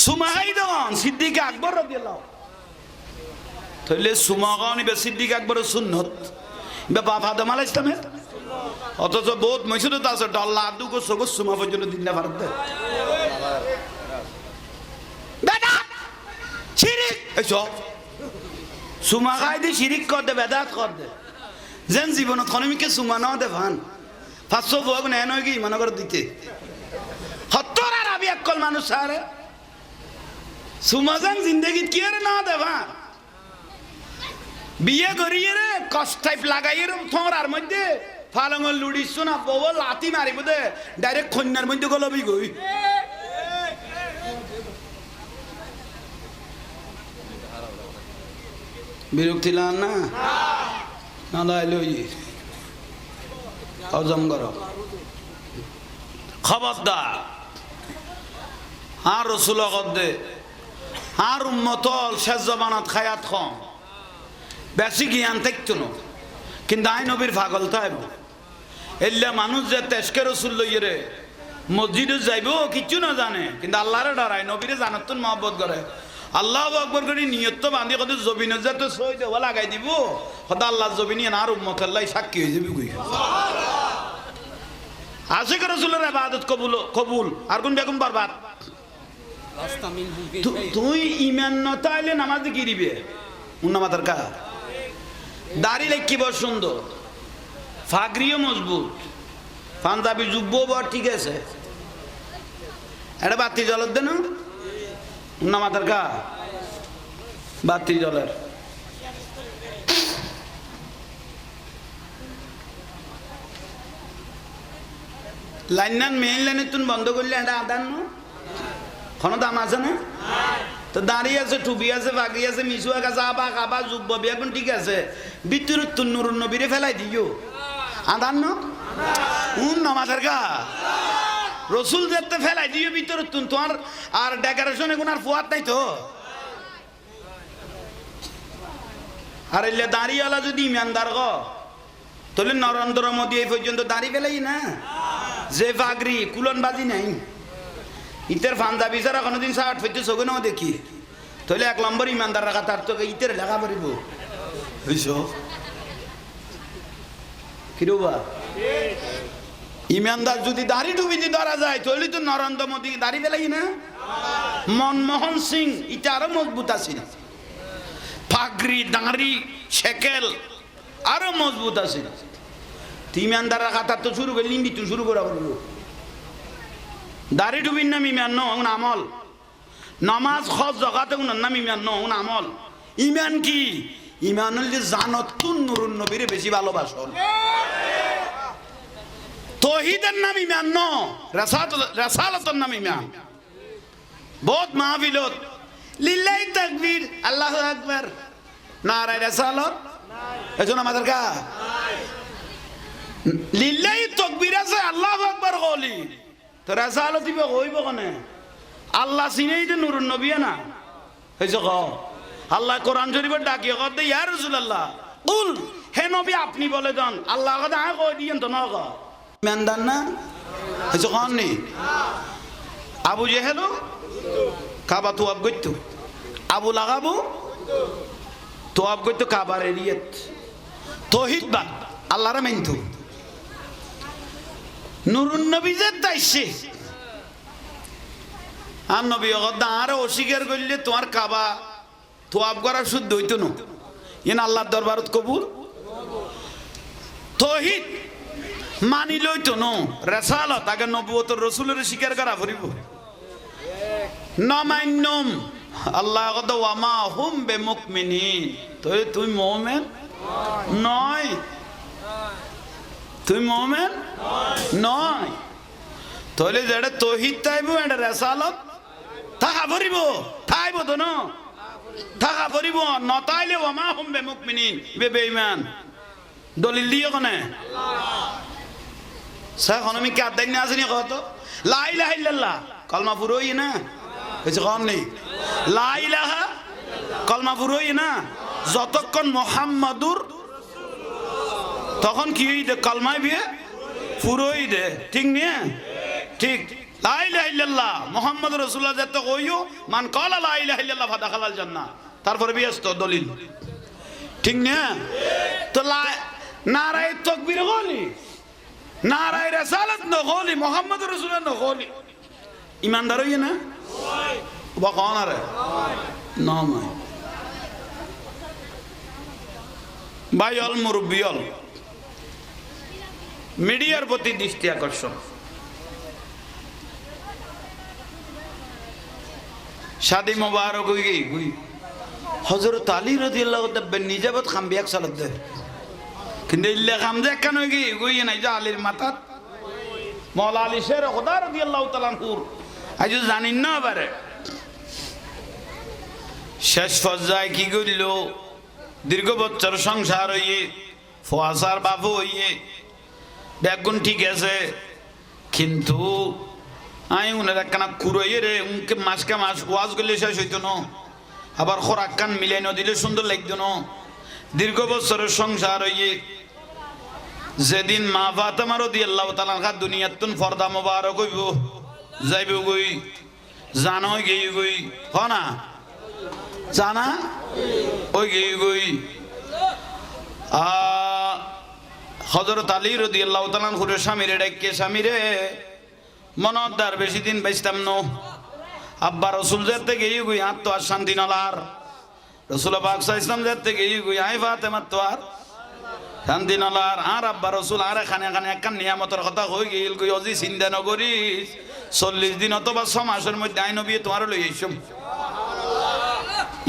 সুমাগাই দন সিদ্দিক আকবর রাদিয়াল্লাহু তাহলে সুমাগানি বে সিদ্দিক আকবরের সুন্নত বে বাবা আদম আলাইহিস ইসলামের অথচ বহুত মসজিদত আছে ডল্লা দুগো সগো সুমা পর্যন্ত দিন না পারতে বেদাত শিরিক এসো সুমাগাই দি শিরিক কর দে বেদাত কর দে যেন জীবনত খনমিকে সুমা না দে ভান 500 ভোগ নেন হয় কি মনে করে দিতে 70 আর আবি একল মানুষ আরে সুমাজান জিন্দগি কি আর না দেবা বিয়ে করিয়ে রে কষ্টাইপ লাগাইয়ে থর আর মধ্যে ফালঙ্গল লুড়িস না বউ লাতি মারিব দে ডাইরেক্ট কন্যার মধ্যে গলবি গই বিরক্তি লান না না লাইলো হজম করো খবরদার আর রসুল দে আর উম্মতল শেষ জমানাত খায়াত কম বেশি জ্ঞান থাকতো না কিন্তু আই নবীর পাগল থাইব এল্লা মানুষ যে তেজকে রসুল লইয়ে রে মসজিদে যাইব কিচ্ছু না জানে কিন্তু আল্লাহরে ডরায় নবীরে জানাতুন মহব্বত করে আল্লাহু আকবার করে নিয়ত তো বান্ধি কত জবিন তো সই দেওয়া লাগাই দিব সদা আল্লাহ জবিনী আর উম্মত আল্লাহ সাক্ষী হয়ে যাবি কই আশিক রাসূলের ইবাদত কবুল কবুল আর কোন বেগম বরবাদ তুই ইমান ন তাইলে নামাজ কি দিবে উন্নামাতার কা দাড়ি লেখিব সুন্দর ফাগরিও মজবুত পাঞ্জাবি যুব্ব বর ঠিক আছে এটা বাতি জলের দেন উন্নামাতার কা বাতি জলের লাইন মেইন লাইনে তুমি বন্ধ করলে এটা আদান না কোনো দাম আছে না তো দাঁড়িয়ে আছে টুপি আছে বাগি আছে মিশুয়া আছে আবা খাবা যুব্ব এখন ঠিক আছে ভিতরে তুন নুরুন নবীরে ফেলাই দিও আদান না নামাজের গা রসুল যেতে ফেলাই দিও ভিতরে তুন তোমার আর ডেকোরেশন এখন আর ফুয়ার নাই তো আর এলে দাঁড়িয়েওয়ালা যদি ইমানদার গ তাহলে নরেন্দ্র মোদী এই পর্যন্ত দাঁড়িয়ে ফেলাই না যে বাগরি কুলন বাজি নাই ইতের পাঞ্জাবি ছাড়া কোনোদিন শার্ট ফেটে চোখে নাও দেখি তাহলে 1 নম্বর ইমানদার রাখা তার তো ইতের লেখা পারিব বুঝছ কিরবা ইমানদার যদি দাড়ি ডুবি দিয়ে ধরা যায় তাহলে তো নরেন্দ্র মোদী দাড়ি ফেলাই না মনমোহন সিং এটা আরো মজবুত আছে পাগড়ি দাঁড়ি শেকেল আরো মজবুত আছে ইমানদার রাখা তার তো শুরু করে লিম্বি তুই শুরু করা বলবো দাড়ি ডুবির নাম ইমান ন আমল নামাজ খজ জগাতে নাম ইমান ন আমল ইমান কি ইমান হল যে জানতুন নুরুন নবীরে বেশি ভালোবাসন তৌহিদের নাম ইমান ন রাসালাতের নাম ইমান বহুত মাহফিলত লিল্লাহি তাকবীর আল্লাহু আকবার নারায়ে রাসালাত এজন্য আমাদের কা লিল্লাহি তাকবীর আছে আল্লাহু আকবার কলি তো রাসালাত দিবে হইব কেন আল্লাহ চিনেই তো নুরুন নবী না হইছে ক আল্লাহ কোরআন শরীফে ডাকিয়ে কতে ইয়া রাসূলুল্লাহ কুল হে নবী আপনি বলে দেন আল্লাহ কথা কই দিয়েন তো না কা ইমানদার না হইছে কোন নি আবু জেহেল কাবা তো আব গইতো আবু লাগাবো তো আব গইতো কাবার এরিয়াত তৌহিদ বা আল্লাহর মানতো নুরুন নবী যে তাইছে আর নবী অগদা আর অস্বীকার করলে তোমার কাবা তো আব করা শুদ্ধ হইতো না ইন আল্লাহর দরবারত কবুল তৌহিদ মানি লইতো ন রাসালাত আগে নবুয়ত রাসূলের স্বীকার করা পড়িব নমান্যম আল্লাহ কত ওয়ামা হুম বিমুমিনিন তুই মুমিন নয় তুই মুমিন নয় তাহলে যেটা তৌহিদ তাইব এটা রাসালাত থাকা পড়িব থাইব তো ন থাকা পড়িব নতাইলে ওয়ামা হুম বিমুমিনিন বেঈমান দলিল দিয়ে কোনে স্যার আমি কি আদায় না আসেনি কত লা ইলাহা ইল্লাল্লাহ কলমা পুরোই না কিছু কম নেই লা ইলাহা কলমা পুরোই না যতক্ষণ মুহাম্মাদুর তখন কি দে কলমায় বিয়ে পুরোই দে ঠিক নিয়ে ঠিক লা ইলাহা ইল্লাল্লাহ মুহাম্মাদুর রাসূলুল্লাহ যত কইও মান ক্বালা লা ইলাহা ইল্লাল্লাহ ফাদাখালাল জান্নাহ তারপরে বিয়েস্ত দলিল ঠিক না তো নারায়ে তাকবীর বলি নারায়ে রাসালাত ন বলি মুহাম্মাদুর রাসূলুল্লাহ ন বলি ইমানদার হই না বা কোন আরে না নয় ভাইল মুরব্বিয়ল মিডিয়ার প্রতি দৃষ্টি আকর্ষণ শাদি মোবারক হই গই হযরত আলী রাদিয়াল্লাহু তাআলা নিজাবত খামবিয়াক সালাত দে কিন্তু ইল্লা খামজা কেন গই নাই যে আলীর মাথাত মাওলা আলী শের খোদা রাদিয়াল্লাহু তাআলা আনহু আজ জানেন না পারে শেষ পর্যায়ে কি করিল দীর্ঘ বছর সংসার হইয়ে ফোয়াসার বাবু হইয়ে বেগুন ঠিক আছে কিন্তু আমি উনার একখানা কুড়াইয়ে রে উনকে মাসকে মাস ওয়াজ করলে শেষ হইতো না আবার খোরাক কান মিলাই না দিলে সুন্দর লাগতো না দীর্ঘ বছরের সংসার হইয়ে যেদিন মা ফাতেমা রাদিয়াল্লাহু তাআলা আনহা দুনিয়াতুন পর্দা মোবারক হইব যাইব গই জানো গই গই হ না জানা ওই গই হযরত আলী রাদিয়াল্লাহু তাআলা আনহুর স্বামীরে ডাকে স্বামীরে মনদার বেশি দিন বাইস্তাম ন আব্বা রাসূল যেতে গই গই আত্ম আর শান্তি নলার রাসূল পাক সাল্লাল্লাহু আলাইহি ওয়াসাল্লাম যেতে গই গই আই ফাতেমা তো আর শান্তি নলার আর আব্বা রাসূল আর খানে খানে একখান নিয়ামতের কথা কই গইল কই অজি চিন্তা নকরিস 40 দিন অথবা 6 মাসের মধ্যে আই নবী তোমার লই আইছম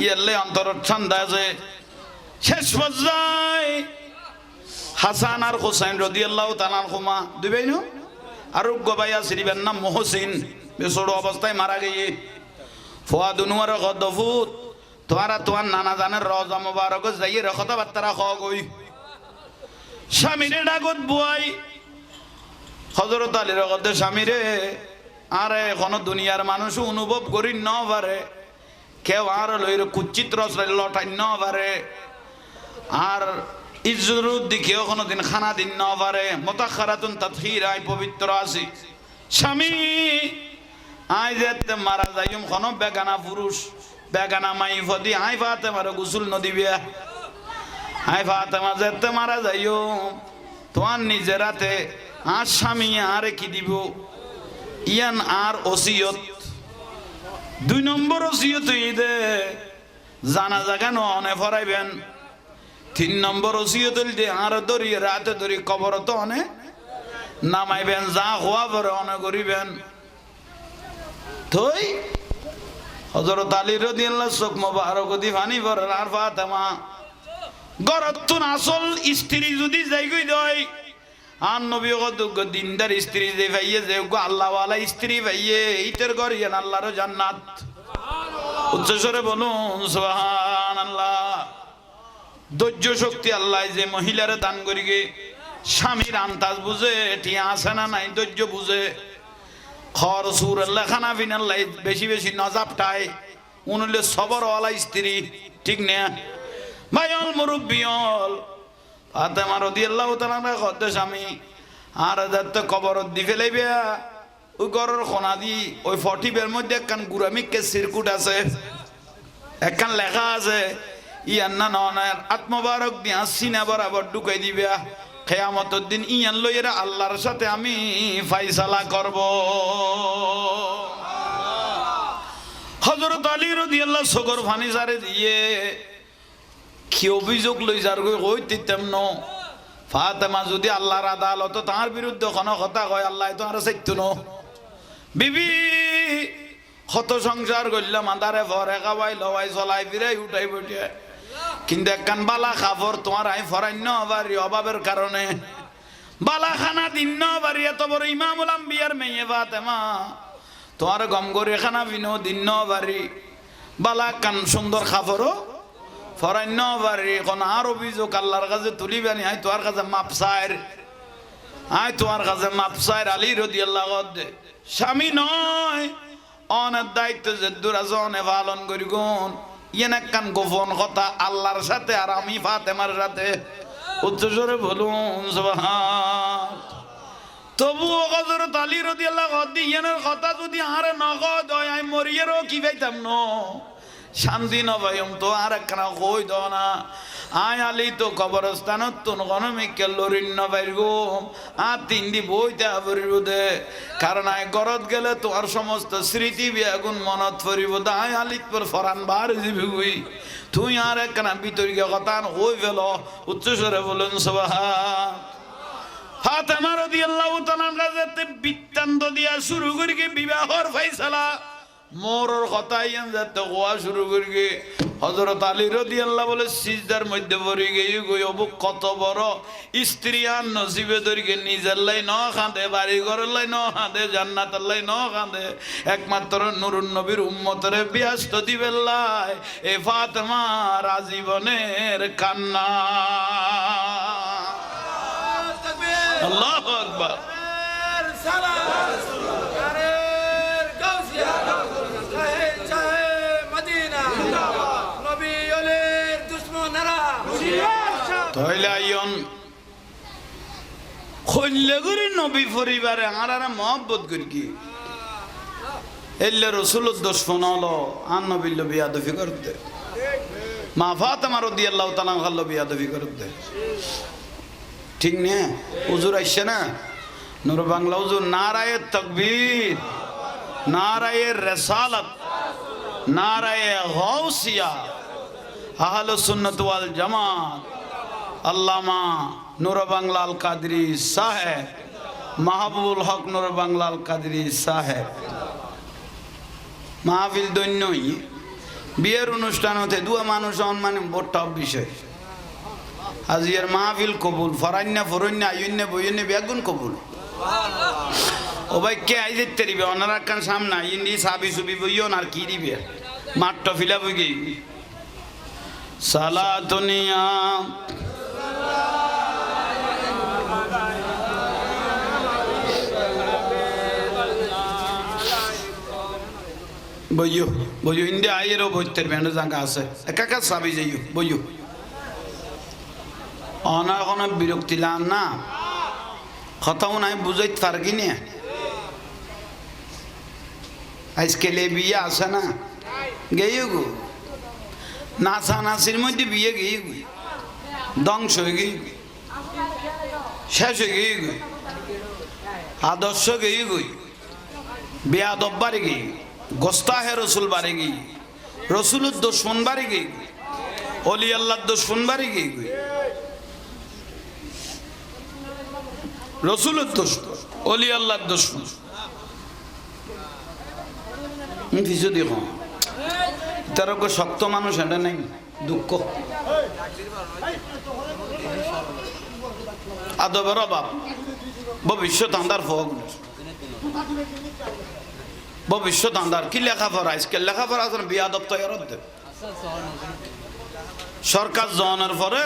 ইয়াল্লে অন্তর ঠান্ডা যে শেষ পর্যায়ে হাসান আর হুসাইন রাদিয়াল্লাহু তাআলা আনহুমা দুই ভাই নো আর গবাইয়া শ্রীবের নাম মহসিন বেসড় অবস্থায় মারা গিয়ে ফুয়াদ উনওয়ার গদফুত তোমার নানা জানের রওজা মুবারক যাইয়ে কথাবার্তা রাখ গই স্বামীরে ডাকত বুয়াই হযরত আলীর গদে স্বামীরে আর এখনো দুনিয়ার মানুষ অনুভব করি ন পারে কেউ আর লইর কুচিত্র লটাই ন পারে আর ইজ্জুরুদ দিকেও কোনোদিন খানা দিন ন পারে মুতাখারাতুন তাতহির আই পবিত্র আছি স্বামী আই যেতে মারা যাইম কোন বেগানা পুরুষ বেগানা মাই ফদি আই ফাতেমার গোসল নদিবে আই ফাতেমা যেতে মারা যাইও তোমার নিজেরাতে আর স্বামী আর কি দিব ইয়ান আর ওসিয়ত 2 নম্বর ওসিয়ত ইদে জানা জায়গা ননে ফরাইবেন 3 নম্বর ওসিয়ত দে আর দরি রাতে দরি কবর তো অনে নামাইবেন যা হওয়া পরে অনে করিবেন থই হযরত আলী রাদিয়াল্লাহু চোখ মোবারক দি পানি ভরে আর ফাতেমা গরতুন আসল স্ত্রী যদি যাই গই দই আর নবী গদুগ দিনদার স্ত্রী যে ভাইয়ে যে আল্লাহ ওয়ালা স্ত্রী ভাইয়ে ইতের ঘর ইয়ান আল্লাহর জান্নাত সুবহানাল্লাহ উচ্চস্বরে বলুন সুবহানাল্লাহ ধৈর্য শক্তি আল্লাহ যে মহিলারে দান করিগে স্বামীর আন্তাজ বুঝে এটি আছে না নাই ধৈর্য বুঝে খর সুর আল্লাহ খানা পিনা আল্লাহ বেশি বেশি নজাবটায় উনলে সবর ওয়ালা স্ত্রী ঠিক না ভাইল মুরব্বিয়ল ফাতেমা রাদিয়াল্লাহু তাআলা কত স্বামী আর যাতে কবর দি ফেলাইবে ওই ঘরের কোনা দি ওই 40 বের মধ্যে একখান গুরামিককে সিরকুট আছে একখান লেখা আছে ইয়ান না ননের আত্মবারক দিয়া সিনা বরাবর ঢুকাই দিবে কিয়ামতের দিন ইয়ান লইরা আল্লাহর সাথে আমি ফয়সালা করব হযরত আলী রাদিয়াল্লাহু সগর ফানি জারে দিয়ে কি অভিযোগ লই যার কই দিতাম ন ফাতেমা যদি আল্লাহর আদালত তার বিরুদ্ধে কোনো কথা কয় আল্লাহ তো আর চাইতো ন বিবি কত সংসার করলাম আদারে ভরে খাওয়াই লওয়াই চলাই ফিরাই উঠাই বইটে কিন্তু একখান বালা খাবর তোমার আই ফরান্য বাড়ি অভাবের কারণে বালা খানা দিন ন বাড়ি এত বড় ইমামুল আম্বিয়ার মেয়ে ফাতেমা তোমার গম করে খানা বিনো দিন ন বাড়ি বালা কান সুন্দর খাবরও ফরান্য বাড়ি কোন আর অভিযোগ আল্লাহর কাছে তুলিবেনি আই তোমার কাছে মাপ চাইর আই তোমার কাছে মাপ চাইর আলী রাদিয়াল্লাহু আনহু স্বামী নয় অনেক দায়িত্ব যে দুরাজনে পালন করি গুণ ইয়েন একখান গোপন কথা আল্লাহর সাথে আর আমি ফাতেমার সাথে উচ্চস্বরে বলুন সুবহান তবুও হযরত আলী রাদিয়াল্লাহু আনহু ইয়েনের কথা যদি আরে নগদ হয় আমি মরিয়েরও কি পাইতাম ন শান্তি নবায়ম তো আর একখানা কই দাও না আয় আলী তো কবরস্থানত তো গণমিকে লরিন নবাইর গুম আর 3 দি বইতে আবরিব দে কারণ আয় গরত গেলে তোমার সমস্ত স্মৃতি বেগুন মনত পড়িব দে আয় আলীত পর ফরান বার যাবি গই তুই আর একখানা বিতর্কে কথা কই ফেল উচ্চস্বরে বলুন সুবহান ফাতেমা রাদিয়াল্লাহু তাআলা কাছে বৃত্তান্ত দিয়া শুরু করি বিবাহর ফয়সালা মোরর কথা ইয়ান যাতে গোয়া শুরু করি হযরত আলী রাদিয়াল্লাহু বলে সিজদার মধ্যে পড়ে গই গই অবু কত বড় স্ত্রী আর নসিবে ধরিকে নিজের লাই ন খাঁদে বাড়ি ঘরের লাই ন খাঁদে জান্নাতের লাই ন খাঁদে একমাত্র নুরুন নবীর উম্মতরে ব্যস্ত দিবেন লাই এ ফাতেমা রাজীবনের কান্না আল্লাহু আকবার নবী পরিবারে আর মহব্বত করি কি এলে রসুল দোষ ফোন হলো আর নবীল বিয়াদফি করতে মা ফাতেমা রাদিয়াল্লাহু তাআলা আনহা বিয়াদবি করে দে ঠিক না হুজুর আইছে না নূর বাংলা হুজুর নারায়ে তাকবীর নারায়ে রিসালাত নারায়ে গাউসিয়া আহলুস সুন্নাত ওয়াল জামাত আল্লামা নূর বাংলা আল কাদরি সাহেব মাহবুবুল হক নূর বাংলা আল কাদরি সাহেব মাহফিল দৈন্যই বিয়ের অনুষ্ঠান হতে দুয়া মানুষ মানে বড় টপ বিষয় আজিয়ার মাহফিল কবুল ফরান্না ফরন্না আইন্না বইন্না বেগুন কবুল ও ভাই কে আই যেতে দিবে ওনারা কান সামনে ইন্দি সাবি সুবি বইও আর কি দিবে মাঠ ফিলা বই গই সালাতুনিয়া বইও বইও ইন্দি আইয়েরও বইতের ব্যান্ড জায়গা আছে একা সাবি যাইও বইও অনা কোনো বিরক্তি লান না কথাও নাই বুঝাইতে পারগি না আজকালে বিয়ে আসে না গেয়ে গো নাচা নাচির মধ্যে বিয়ে গিয়ে গই ধ্বংস হয়ে গিয়ে শেষ হয়ে গিয়ে গই আদর্শ গিয়ে গই বেয়াদব বাড়ি গিয়ে গোস্তাহে রসুল বাড়ি গিয়ে রসুলের দুশমন বাড়ি গিয়ে অলি আল্লাহর দুশমন বাড়ি গিয়ে গই রসুলের দুশমন অলি আল্লাহর দুশমন কিছু দেখো তার শক্ত মানুষ এটা নাই দুঃখ আদবের অভাব ভবিষ্যৎ আন্দার ফোক ভবিষ্যৎ আন্দার কি লেখাপড়া আজকে লেখাপড়া আছে বিয়াদব তৈরি হতে সরকার জনের পরে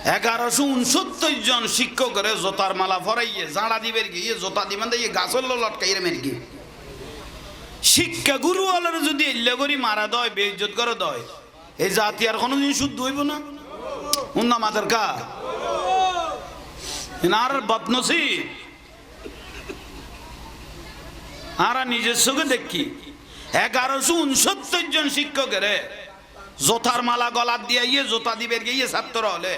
1169 জন শিক্ষকের জোতার মালা ফরাইয়ে জাঁড়া দিবের গিয়ে জোতা দিবেন দিয়ে গাছের লটকাই মের গিয়ে শিক্ষা গুরু হলের যদি এল্লে করি মারা দয় বেইজ্জত করে দয় এই জাতি আর কোনোদিন শুদ্ধ হইব না উন্না মাথার কা আর বদনসি আর নিজের চোখে দেখি 1169 জন শিক্ষকের জোতার মালা গলার দিয়ে ইয়ে জোতা দিবের গিয়ে ছাত্র হলে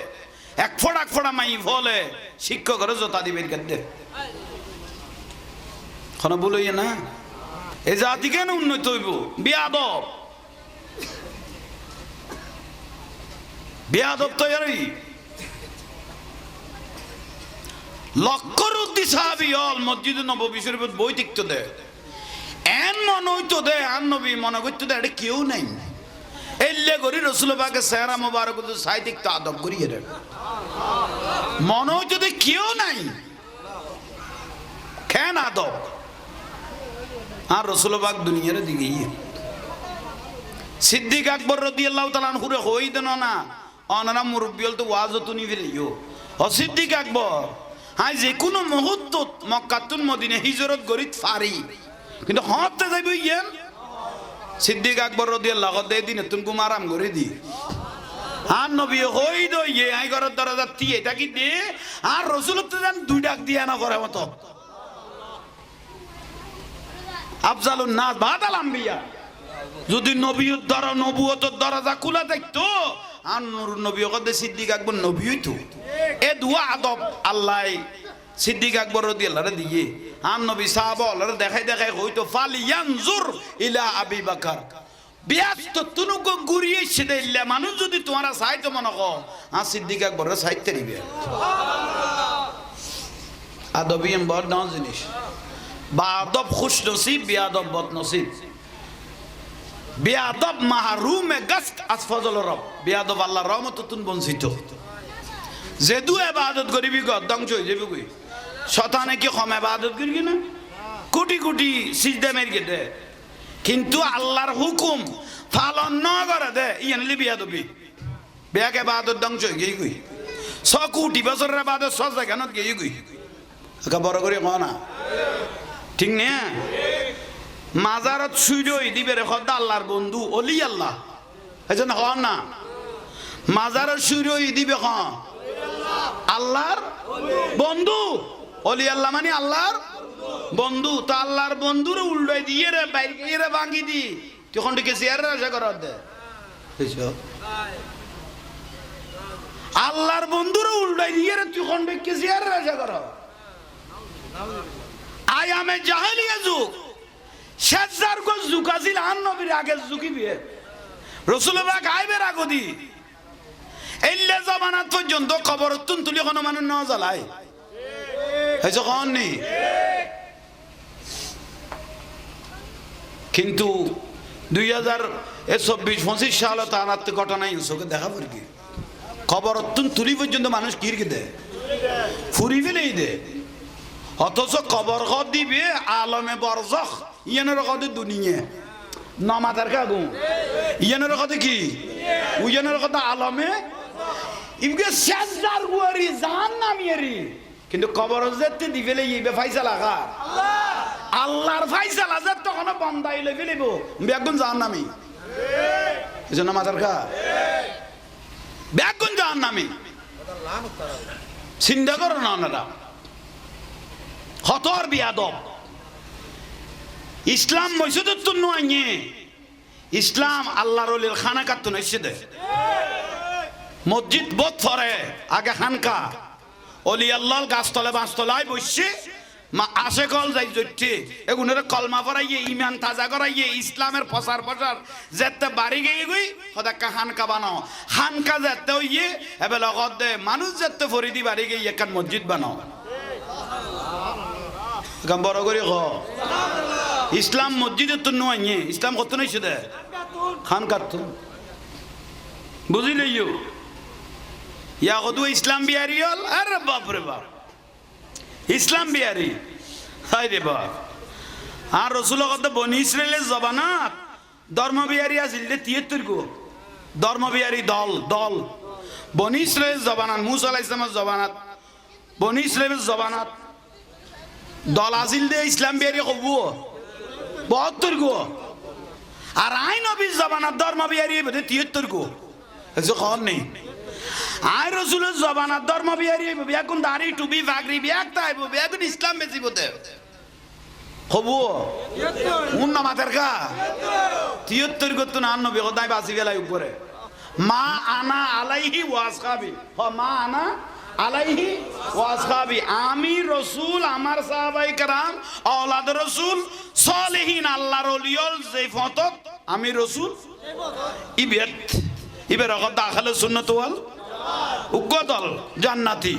এক ফোড়া মাই ফলে শিক্ষকের জোতা দিবের গেদে কোনো বলইয়ে না এই জাতি কেন উন্নত হইব বেয়াদব বেয়াদব তৈরি লক্কর উদ্দি সাহাবি হল মসজিদ নববী শরীফত বই দেখতে দে এন মন হইতো দে আর নবী মনে করতে দে এটা কেউ নাই এল্লে করি রসুল পাকে চেহারা মোবারক সাই দেখতে আদব করিয়ে দে মনে হইতো দে কেউ নাই কেন আদব আর রসুলবাগ দুনিয়ার দিকে সিদ্দিক আকবর রাদিয়াল্লাহু তাআলা আনহুরে হই দেন না অনারা মুরব্বি হল তো ওয়াজ তুনি ফেলিও ও সিদ্দিক আকবর হাই যে কোনো মুহূর্ত মক্কাতুন মদিনা হিজরত গরিত ফারি কিন্তু হতে যাইব ইয়ান সিদ্দিক আকবর রাদিয়াল্লাহু দে দিন তুমি কুমারাম করে দি আর নবী হই দইয়ে আই ঘরের দরজা দিয়ে এটা কি দে আর রাসূলত তো জান দুই ডাক দিয়া না করে মত আফজালুন নাস বাদাল আম্বিয়া যদি নবীর দ্বারা নবুয়তের দরজা খোলা থাকতো আর নূর নবী কদে সিদ্দিক আকবর নবী হইতো এ দুয়া আদব আল্লাহ সিদ্দিক আকবর রাদিয়াল্লাহু দিয়ে আর নবী সাহাবারে দেখাই হইতো ফালিয়ানজুর ইলা আবি বকর বিয়াত তুনুক গুরিয়ে সেদিল্লা মানুষ যদি তোমারা চাইতো মনে কো আর সিদ্দিক আকবরের চাইতে দিবে আদবিম বড় নাও জিনিস বাদব খুশ নসিব বেয়াদব বদ নসিব বেয়াদব মাহরুমে গস্ত আসফাজল রব বেয়াদব আল্লাহর রহমত তুন বঞ্চিত যেদু ইবাদত করিবি গদংশ হই যাবি কই শতানে কি কম ইবাদত করবি না কোটি কোটি সিজদা মেরগে দে কিন্তু আল্লাহর হুকুম পালন না করে দে ইয়ানলি বেয়াদবি বেয়াকে ইবাদত ধ্বংস হই গই কই 100 কোটি বছরের ইবাদত সব জায়গানত গই কই কা বড় করে কও না ঠিক না মাজারত সুইডই দিবে রে খোদা আল্লাহর বন্ধু অলি আল্লাহ এজন হন না মাজারত সুইডই দিবে খ আল্লাহর বন্ধু অলি আল্লাহ মানে আল্লাহর বন্ধু তো আল্লাহর বন্ধুরে উল্টাই দিয়ে রে বাইরে রে ভাঙি দি তুই খন্ডিকে চেয়ারের আশা কর দে আল্লাহর বন্ধুরও উল্টাই দিয়ে তুই খন্ডিকে চেয়ারের আশা কর আয়ামে জাহেলিয়া যুগ শেষজার গো যুগ আছিল আন নবীর আগে যুগই বিয়ে রাসূলুল্লাহ গায়বের আগদি এল্লে জামানাত পর্যন্ত খবর তুলি কোনো মানুষ না জ্বালায় এই যখন নি কিন্তু 2024-25 সালে তার ঘটনা ইনসোকে দেখা পড়ি কি খবর তুলি পর্যন্ত মানুষ কিরকে দেয় ফুরি ফেলেই দেয় অথচ কবর ঘর দিবে আলমে বরজখ ইয়ানের কথা দুনিয়া নামাজের কাগু ইয়ানের কথা কি উয়ানের কথা আলমে ইমকে শেষদার গুয়ারি জান নামিয়ারি কিন্তু কবর যেতে দিবেলে ইবে ফাইসালা খা আল্লাহর ফাইসালা যে তখন বন্দাই লই ফেলিব বেগুন জান নামি এজন্য নামাজের কা বেগুন জান নামি চিন্তা করো না ওনারা হতর বিয়াদব ইসলাম মসজিদের তো নয় ইসলাম আল্লাহর ওলির খানা কাটতো না দে মসজিদ বোধ ফরে আগে খানকা অলি আল্লাহ গাছতলে বাঁশতলায় বসছে মা আসে কল যাই জড়ছে এগুনের কলমা পড়াইয়ে ইমান তাজা করাইয়ে ইসলামের প্রচার যেতে বাড়ি গিয়ে গই সদাক্কা খানকা বানাও খানকা যেতে হইয়ে এবে লগত দে মানুষ যেতে ফরিদি বাড়ি গিয়ে একান মসজিদ বানাও বড় করে ইসলাম মসজিদের তো নয় ইসলাম কত নইছে দে খান কাটতো বুঝিলে ইয়া কত ইসলাম বিহারি হল আরে বাপ রে বাপ ইসলাম বিহারি হাই রে বাপ আর রসুল কত বনি ইসরায়েলের জবানাত ধর্ম বিহারি আছিল 73 গো ধর্ম বিহারি দল দল বনি ইসরায়েল জবানাত মুসা আলাইহিস সালামের জবানাত বনি ইসরায়েলের জবানাত দল আসিল দে ইসলাম বিহারি কব 72 গো আর আই নবীর জবানাত ধর্ম বিহারি 73 গো এসে খবর নেই আই রসুলের জবানাত ধর্ম বিহারি বেগুন দাড়ি টুপি ফাগরি ব্যাগ তাইব বেগুন ইসলাম বেশি বতে কব উন্ন মাথার কা 73 গো তো না নবী খোদাই বাসি গেলাই উপরে মা আনা আলাইহি ওয়াসহাবি মা আনা আলাইহি ওয়াসহাবি আমি রাসূল আমার সাহাবায়ে کرام اولاد রাসূল সালেহিন আল্লাহর ওলিয়ল যে ফতক আমি রাসূল ইবেত ইবের রগত দাখিলে সুন্নাত ওয়াল উগদল জান্নাতি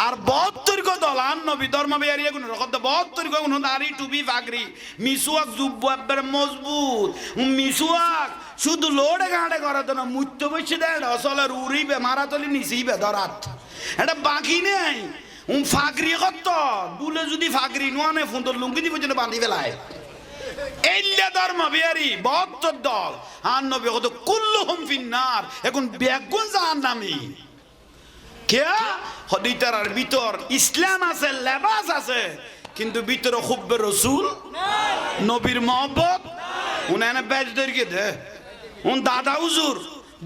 আর 72 গো দল আন নবী ধর্ম বিহারি গুণ রগত 72 গো গুণ দাড়ি টুপি ফাগরি মিসওয়াক জুব্বার মজবুত মিসওয়াক শুধু লোড়ে গাড়ে করে তো না মুত্ত বসে দেয় আসলে উড়িবে মারাতলি নিছিবে ধরাত এটা বাকি নেই ফাগরি কত দুলে যদি ফাগরি নোয়ানে ফুন্দর লুঙ্গি দিব যেন বাঁধি ফেলায় এল্লা ধর্ম বিহারি 72 দল আর নবী কত কুল্লুহুম ফিন্নার এখন বেগুন জাহান্নামী কে হদিতার ভিতর ইসলাম আছে লেবাস আছে কিন্তু ভিতরে হুব্বে রাসূল নবীর মহব্বত উনানে বেজ দরকে দে উন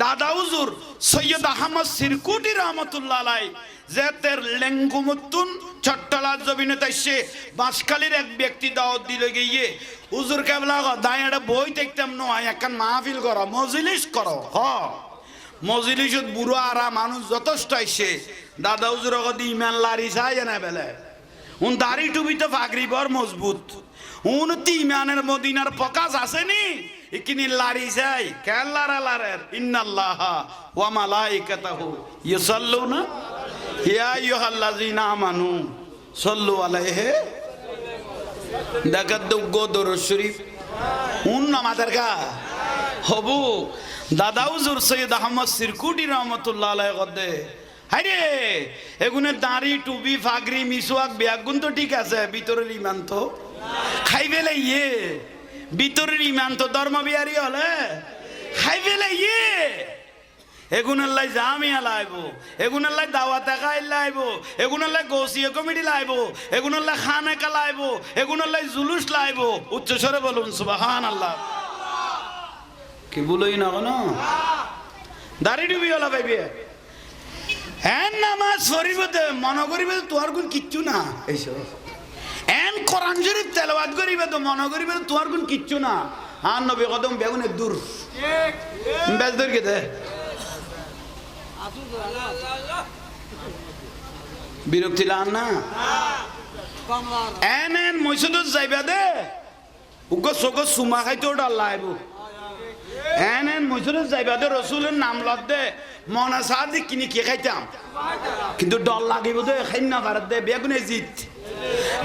দাদা হুজুর সৈয়দ আহমদ সিরকুটি রহমাতুল্লাহ আলাইহি যেতের লেঙ্গুমুতুন চট্টলা জমিনে তাইছে বাসখালীর এক ব্যক্তি দাওয়াত দিলে গিয়ে হুজুর কেবলা দাঁড়া বই দেখতাম নয় একখান মাহফিল করো মজলিস করো মজলিসত বুড়ো আরা মানুষ যথেষ্ট আইছে দাদা হুজুর কদি ইমান লারি চাই না বেলে উন দাড়ি টুপি তো ফাগরি বর মজবুত উন তি ইমানের মদিনার প্রকাশ আসেনি ইকিনি লারি চাই কেল্লারা লারের ইন্নাল্লাহা ওয়া মালাইকাতাহু ইউসাল্লুনা ইয়া আইয়ুহাল্লাযিনা আমানু সাল্লু আলাইহি দাকাত গো দরুদ শরীফ উন নামাজের কা হবু দাদা হুজুর সৈয়দ আহমদ সিরকুটি রহমাতুল্লাহ আলাইহি গদে হাইরে এগুনে দাড়ি টুপি ফাগরি মিসওয়াক বেগুন তো ঠিক আছে ভিতরের ঈমান তো খাইবেলে ভিতরের ঈমান তো ধর্ম বিহারি হলে খাইবেলে এগুনাল্লাই জামিয়া লাইব এগুনাল্লাই দাওয়াত খাই লাইব এগুনাল্লাই গোসিয়া কমিটি লাইব এগুনাল্লাই খানেকা লাইব এগুনাল্লাই জুলুস লাইব উচ্চস্বরে বলুন সুবহানাল্লাহ কি বলই না কোন দাড়ি ডুবি হলা পাইবে এন নামাজ পড়িবে মনে করিবে তোর কোন কিচ্ছু না এইসব এন কোরআন শরীফ তেলাওয়াত করিবে তো মনে করিবে তোর কোন কিচ্ছু না আর নবী কদম বেগুনের দূর বেশ দূর কে দে বিরক্তি লান না এন এন মসজিদত যাইবা দে উগো সগো সুমা খাইতো ডাল লাইব এন এন মসজিদত যাইবা দে রসুলের নাম লদ দে মনা সাদি কিনি কি খাইতাম কিন্তু ডল লাগিব দে খাই না পারত দে বেগুন এজিত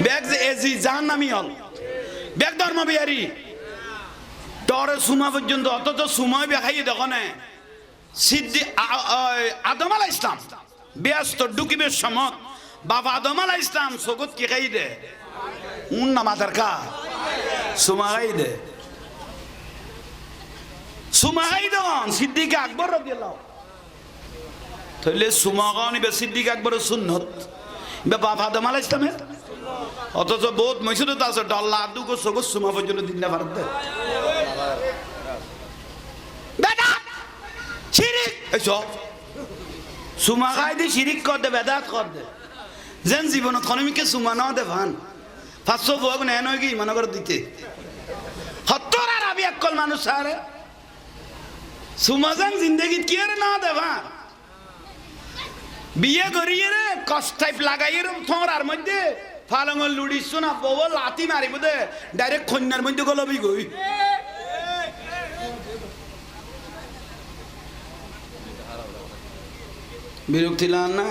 বেগ যে এজি জান নামি হল বেগ ধর্ম বিহারি ডরে সুমা পর্যন্ত অথচ সময় বেখাইয়ে দেখো না সিদ্ধি আদম আলাইহিস সালাম ব্যস্ত ডুকিবের সমত বাবা আদম আলাইহিস সালাম সগত কি খাই দে উন নামাজের কা সুমা খাই দে সুমা খাই দন সিদ্দিক আকবর রাদিয়াল্লাহু তাহলে সুমা গানি বে সিদ্দিক আকবরের সুন্নত বে বাবা আদম আলাইহিস সালামের অথচ বহুত মসজিদত আছে ডল্লা দুগো সগত সুমা পর্যন্ত দিন না পারত দে বেটা শিরিক এসো সুমা খাই দি শিরিক কর দে বেদাত কর দে যেন জীবনত খনমিকে সুমা না দে ভান 500 ভোগ নেয় নয় কি মনে করে দিতে 70 আর আবি একল মানুষ আরে সুমা যেন জিন্দগিত কি আর না দে ভান বিয়ে করিয়ে রে কষ্ট টাইপ লাগাইয়ে থোড়ার মধ্যে ফালঙ্গল লুড়িস না বউ লাতি মারিব দে ডাইরেক্ট কন্যার মধ্যে গলবি গই বিরক্তি লান না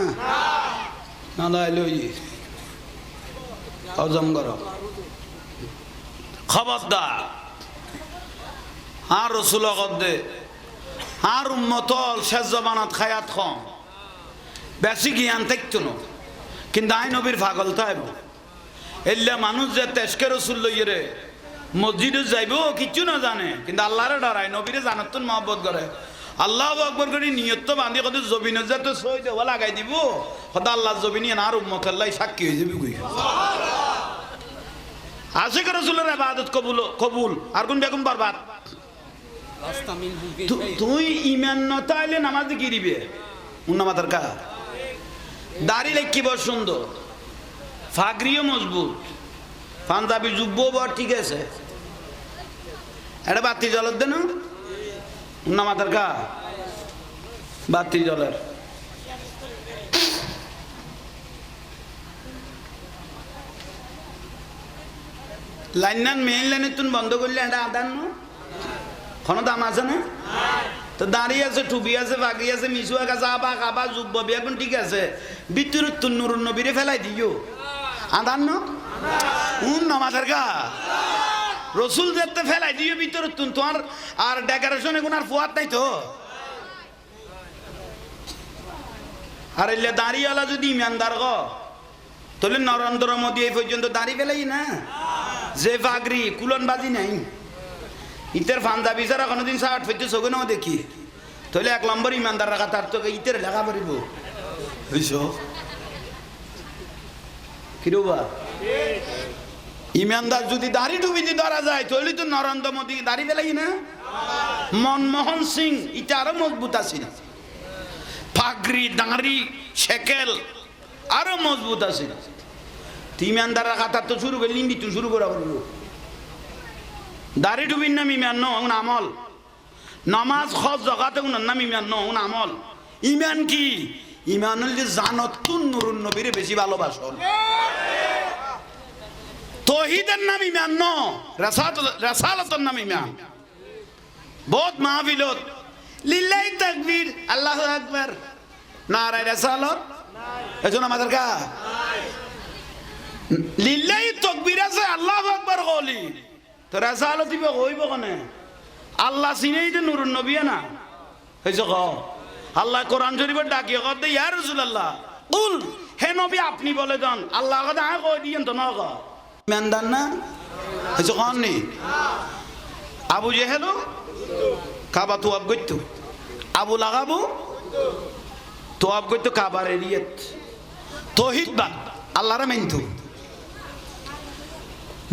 না লাইলো হজম কর খবরদার আর রসুল দে আর উম্মতল শেষ জবানত খায়াত খম বেশি জ্ঞান থাকতো না কিন্তু আই নবীর পাগল তাইব এল্লা মানুষ যে তেজকে রসুল লইয়ে রে মসজিদে যাইব কিচ্ছু না জানে কিন্তু আল্লাহরে ডরায় নবীরে জানাত মহব্বত করে আল্লাহ আকবর করে নিয়ত তো বান্ধি কত জবিন তো সই দেব লাগাই দিব হয়তো আল্লাহ জবিন আর উম্মত আল্লাহ সাক্ষী হয়ে যাবি কই আশিক রসুলের ইবাদত কবুল কবুল আর কোন বেগম বরবাদ তুই ইমান নতাইলে নামাজ কি দিবে উন্নামাতার কা দাড়ি লেখিব সুন্দর ফাগরিও মজবুত পাঞ্জাবি যুব্ব বর ঠিক আছে এটা বাতি জলের দেন উন্নামাতার কা বাতি জলের লাইন মেইন লাইনে তুমি বন্ধ করলে এটা আদান না কোনো দাম আছে না তো দাঁড়িয়ে আছে টুপি আছে বাকি আছে মিশুয়া কাছে আবা খাবা যুব্ব বেগুন ঠিক আছে ভিতরে তুন নুরুন নবীরে ফেলাই দিও আদান না নামাজের গা রসুল যেতে ফেলাই দিও ভিতরে তুন তোমার আর ডেকোরেশন এখন আর ফুয়াত নাই তো আর এলে দাঁড়িয়েলা যদি ইমানদার গ তাহলে নরেন্দ্র মোদী এই পর্যন্ত দাঁড়িয়ে ফেলাই না যে বাগরি কুলন বাজি নাই ইতের পাঞ্জাবি ছাড়া কোনোদিন শার্ট ফেটে চোখে নাও দেখি তাহলে 1 নম্বর ইমানদার রাখা তার তো ইতের লেখা পারিব হইছ কিরবা ইমানদার যদি দাড়ি ডুবি দিয়ে ধরা যায় তাহলে তো নরেন্দ্র মোদী দাড়ি ফেলাই না মনমোহন সিং এটা আরো মজবুত আছে পাগড়ি দাঁড়ি শেকেল আরো মজবুত আছে ইমানদার রাখা তার তো শুরু করলি মৃত্যু শুরু করা পারবো দাড়ি ডুবির নাম ইমান ন আমল নামাজ খজ জগাতে নাম ইমান ন আমল ইমান কি ইমান হলে জানত নুরুন নবীরে বেশি ভালোবাসন তৌহিদের নাম ইমান ন রাসালাতের নাম ইমান বহুত মাহফিলত লিল্লাহি তাকবীর আল্লাহু আকবার নারায়ে রাসালাত এজন্য আমাদের কা লিল্লাহি তাকবীর আছে আল্লাহু আকবার কলি তো রাসালাত দিবে হইব কোনে আল্লাহ চিনেই তো নুরুন নবী না হইছে ক আল্লাহ কোরআন শরীফে ডাকিয়ে কত ইয়া রাসূলুল্লাহ কুল হে নবী আপনি বলে দেন আল্লাহ কথা কই দিয়েন তো না ক ইমানদার না হইছে কোন নি আবু জেহেল কাবা তোয়াব গইতো আবু লাগাবু তোয়াব গইতো কাবার এরিয়াত তৌহিদ বা আল্লাহর মানতো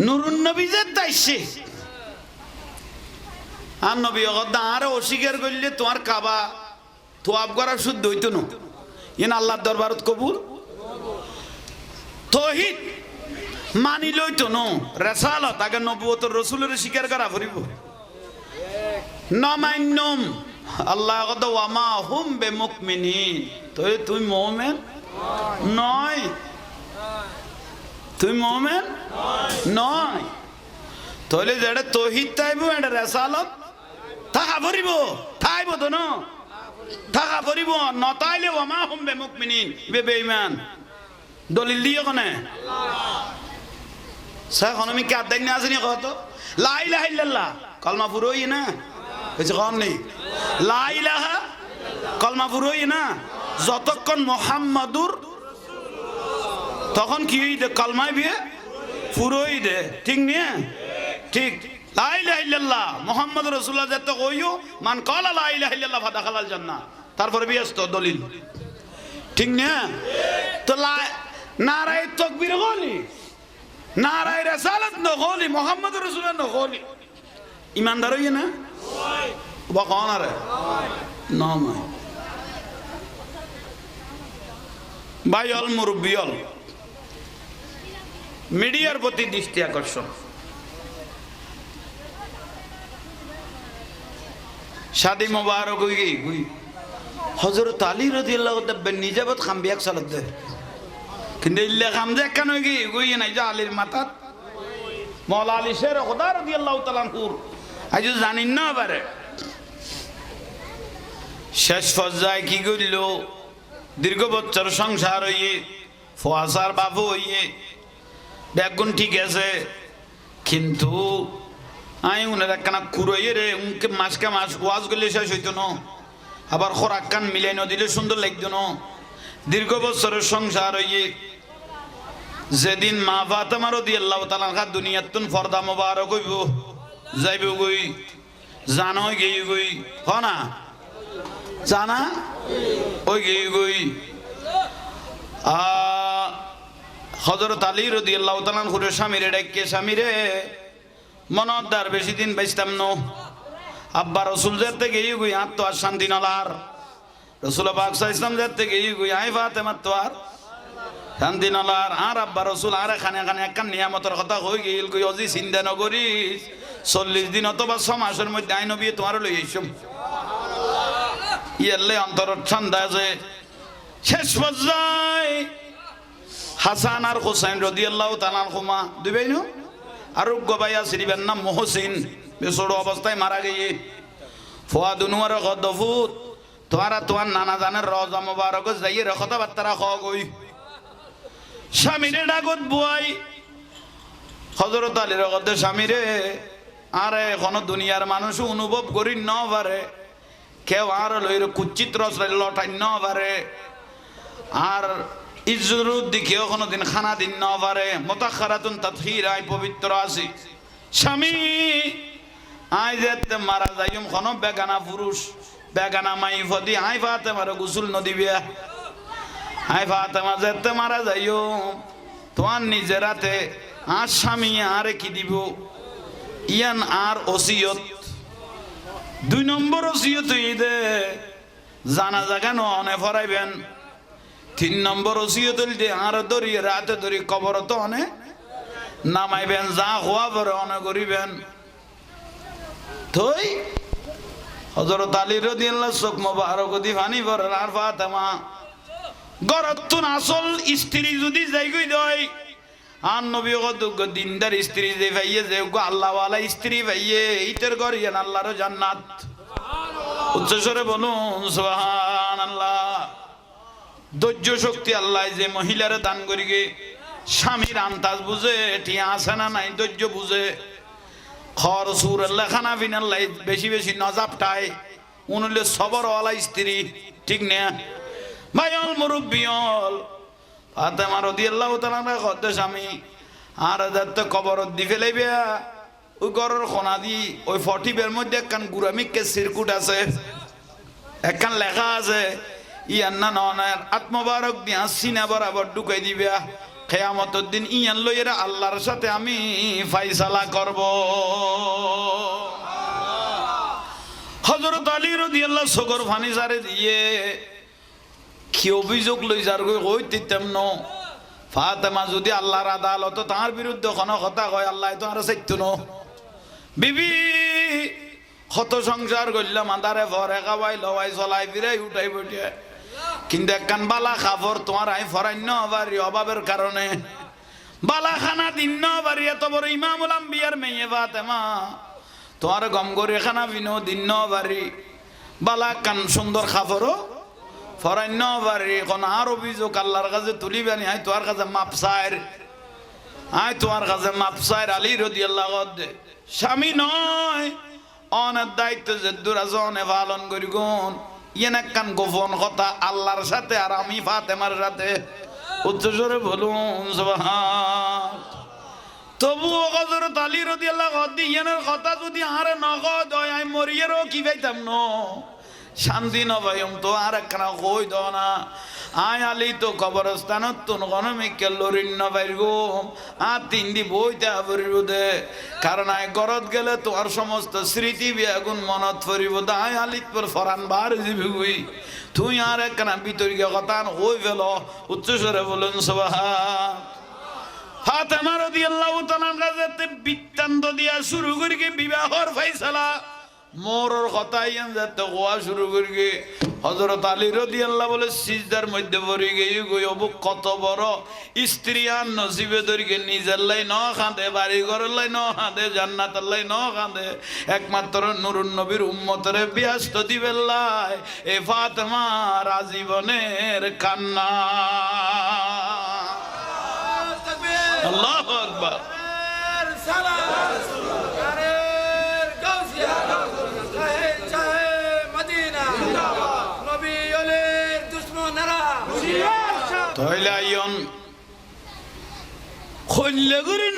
নুরুন নবী যে তাইছে আর নবী গদা আর অস্বীকার করলে তোমার কাবা তোয়াব করা শুদ্ধ হইতো না ইন আল্লাহর দরবারত কবুল তৌহিদ মানি লইতো ন রাসালাত আগে নবুয়ত রাসূলের স্বীকার করা পড়িব নমান্যম আল্লাহ কত ওয়ামা হুম বে মুকমিনিন তো তুই মুমিন নয় তুই মুমিন নয় তাহলে যেটা তৌহিদ তাইব এটা রেসালত থাকা পড়িব থাইব তো ন থাকা পড়িব নতাইলে ওয়ামা হুম বে মুকমিনিন বে বেঈমান দলিল দিয়ে কোনে স্যার কোন আমি কাদ দেন না আসেনি কত লা ইলাহা ইল্লাল্লাহ কলমা পুরোই না কিছু কম নেই লা ইলাহা কলমা পুরোই না যতক্ষণ মুহাম্মাদুর তখন কি দে কলমায় বিয়ে পুরোই দে ঠিক নিয়ে ঠিক লা ইলাহা ইল্লাল্লাহ মুহাম্মাদুর রাসূলুল্লাহ যত কইও মান ক্বালা লা ইলাহা ইল্লাল্লাহ ফাদাখালাল জান্নাহ তারপরে বিয়াস্ত দলিল ঠিক না তো নারায়ে তাকবীর গলি নারায়ে রিসালাত ন গলি মুহাম্মাদুর রাসূলুল্লাহ ন গলি ইমানদার হইয়ে না বা কোন আরে নয় ভাইল মুরব্বিয়ল মিডিয়ার প্রতি দৃষ্টি আকর্ষণ শাদি মোবারক হই গই হযরত আলী রাদিয়াল্লাহু তাআলা নিজাবত খামবিয়াক সালাত দে কিন্তু ইল্লা খামজে কেন গই নাই যে আলীর মাথাত মাওলা আলী শের খোদা রাদিয়াল্লাহু তাআলা হুর আজ জানিন না পারে শেষ পর্যায়ে কি কইল দীর্ঘ বছর সংসার হইয়ে ফোয়াসার বাবু হইয়ে বেগুন ঠিক আছে কিন্তু আই উনার একখানা কুড়াইয়ে রে উনকে মাসকে মাস ওয়াজ করলে শেষ হইতো না আবার খোরাক কান মিলাই না দিলে সুন্দর লাগতো না দীর্ঘ বছরের সংসার হইয়ে যেদিন মা ফাতেমা রাদিয়াল্লাহু তাআলা আনহা দুনিয়াতুন পর্দা মোবারক হইব যাইব গই জানো গই গই হনা জানা ওই গই গই হযরত আলী রাদিয়াল্লাহু তাআলা আনহুর স্বামীরে ডাকে স্বামীরে মনদার বেশি দিন বাইস্তাম ন আব্বা রাসূল যেতে গই গই আর তো আর শান্তি নালার রাসূল পাক সাল্লাল্লাহু আলাইহি ওয়াসাল্লাম যেতে গই গই আই ফাতেমা তো আর শান্তি নালার আর আব্বা রাসূল আর খানে খানে একখান নিয়ামতের কথা কই গইল কই অজি চিন্তা নকরিস 40 দিন অথবা 6 মাসের মধ্যে আই নবী তোমার লই আইছম ইয়াল্লে অন্তর ঠান্ডা যে শেষ পর্যায়ে হাসান আর হুসাইন রাদিয়াল্লাহু তাআলা আনহুমা দুই ভাই নো আর গোবাইয়া শ্রীবের নাম মহসিন বেসড় অবস্থায় মারা গিয়ে ফুয়াদ উনুয়ার গদফুত তোমার নানা জানের রওজা মোবারক যাইয়ে কথাবার্তা খ গই স্বামীরে ডাকত বুয়াই হযরত আলীর গদে স্বামীরে আর এখন দুনিয়ার মানুষ অনুভব করি ন পারে কেউ আর লইর কুচিত রস লটাই ন পারে আর ইজরুদ দিকেও কোনোদিন খানা দিন ন পারে মুতাখারাতুন তাতহিরাই পবিত্র আছি স্বামী আই যেতে মারা যাইম কোন বেগানা পুরুষ বেগানা মাই ফদি আই ফাতেমার গোসল নদিবিয়া আই ফাতেমা যেতে মারা যাইও তোমার নিজের হাতে আর স্বামী আরে কি দিব ইয়ান আর ওসিয়ত 2 নম্বর ওসিয়ত ইদে জানা জায়গা ননে ফরাইবেন 3 নম্বর ওসিয়ত দে আর দরি রাতে দরি কবর তো অনে নামাইবেন যা হওয়া পরে অনে করিবেন থই হযরত আলী রাদিয়াল্লাহু চোখ মোবারক দি পানি পড়ে আর ফাতেমা গরতুন আসল স্ত্রী যদি যাই গই দই আর নবী কত দিনদার স্ত্রী যে ভাইয়ে যে আল্লাহ ওয়ালা স্ত্রী ভাইয়ে ইতের ঘর ইয়ান আল্লাহর জান্নাত সুবহানাল্লাহ উচ্চস্বরে বলুন সুবহানাল্লাহ ধৈর্য শক্তি আল্লাহ যে মহিলারে দান করিগে স্বামীর আন্তাজ বুঝে ঠিক আছে না নাই ধৈর্য বুঝে খর সুর আল্লাহ খানা পিনা আল্লাহ বেশি বেশি নজাবটায় উনলে সবর ওয়ালা স্ত্রী ঠিক না ভাইল মুরব্বিয়ল ফাতেমা রাদিয়াল্লাহু তাআলা কত স্বামী আর যাত কবর দি ফেলাইবে ওই ঘরের কোনা দি ওই ফটিবের মধ্যে একখান গুরামিককে সিরকুট আছে একখান লেখা আছে ইয়ান না ননের আত্মবারক দিয়া সিনা বরাবর ঢুকাই দিবে কিয়ামতের দিন ইয়ান লইরা আল্লাহর সাথে আমি ফায়সালা করব হযরত আলী রাদিয়াল্লাহু সগর ফানি জারে দিয়ে কি অভিযোগ লই যার কই দিতাম ন ফাতেমা যদি আল্লাহর আদালত তার বিরুদ্ধে কোনো কথা কয় আল্লাহ তো আর চাইতো ন বিবি কত সংসার করলাম আদারে ভরে খাওয়াই লওয়াই চলাই ফিরাই উঠাই বইটিয়ে, কিন্তু একখান বালা খাবর তোমার আই ফরান্য বাড়ি অভাবের কারণে বালা খানা দিন ন বাড়ি। এত বড় ইমামুল আম্বিয়ার মেয়ে ফাতেমা তোমার গম করে খানা বিনো দিন ন বাড়ি, বালা কান সুন্দর খাবরও ফরান্য বাড়ি। এখন আর অভিযোগ আল্লাহর কাছে তুলিবেনি, আই তোমার কাছে মাপ চাইর, আই তোমার কাছে মাপ চাইর। আলী রাদিয়াল্লাহু আনহু স্বামী নয়, অনেক দায়িত্ব যে দুরাজনে পালন করি গুণ। ইয়েন একখান গোপন কথা আল্লাহর সাথে আর আমি ফাতেমার সাথে, উচ্চস্বরে বলুন সুবহান। তবুও হযরত আলী রাদিয়াল্লাহু আনহু ইয়েনের কথা যদি আর নগদ হয়, আমি মরিয়েরও কি পাইতাম ন, শান্তি নবাইম তো আর একখানা কই দাও না। আয় আলী তো কবরস্থানত তুন গণমিকে লরিন নবাইর গুম আর তিন দি বইতে আবরিব দে, কারণ আয় গরত গেলে তোমার সমস্ত স্মৃতি বিয়াগুন মনত ফরিব দে। আয় আলিত পর ফরান বার যাবি গুই, তুই আর একখানা বিতর্কে কথা কই ফেল, উচ্চস্বরে বলুন সুবহান। ফাতেমা রাদিয়াল্লাহু তাআলার কাছে বৃত্তান্ত দিয়া শুরু করি বিবাহর ফয়সালা মোরর কথা ইয়ান যাতে গোয়া শুরু করি। হযরত আলী রাদিয়াল্লাহু বলে সিজদার মধ্যে পড়ে গই গই অবু কত বড় স্ত্রী আর নসিবে ধরিকে নিজের লাই ন খাঁদে, বাড়ি ঘরের লাই ন খাঁদে, জান্নাতের লাই ন খাঁদে, একমাত্র নূরুন নবীর উম্মতরে ব্যস্ত দিবেন লাই এ ফাতেমার আজীবনের কান্না। আল্লাহু আকবার।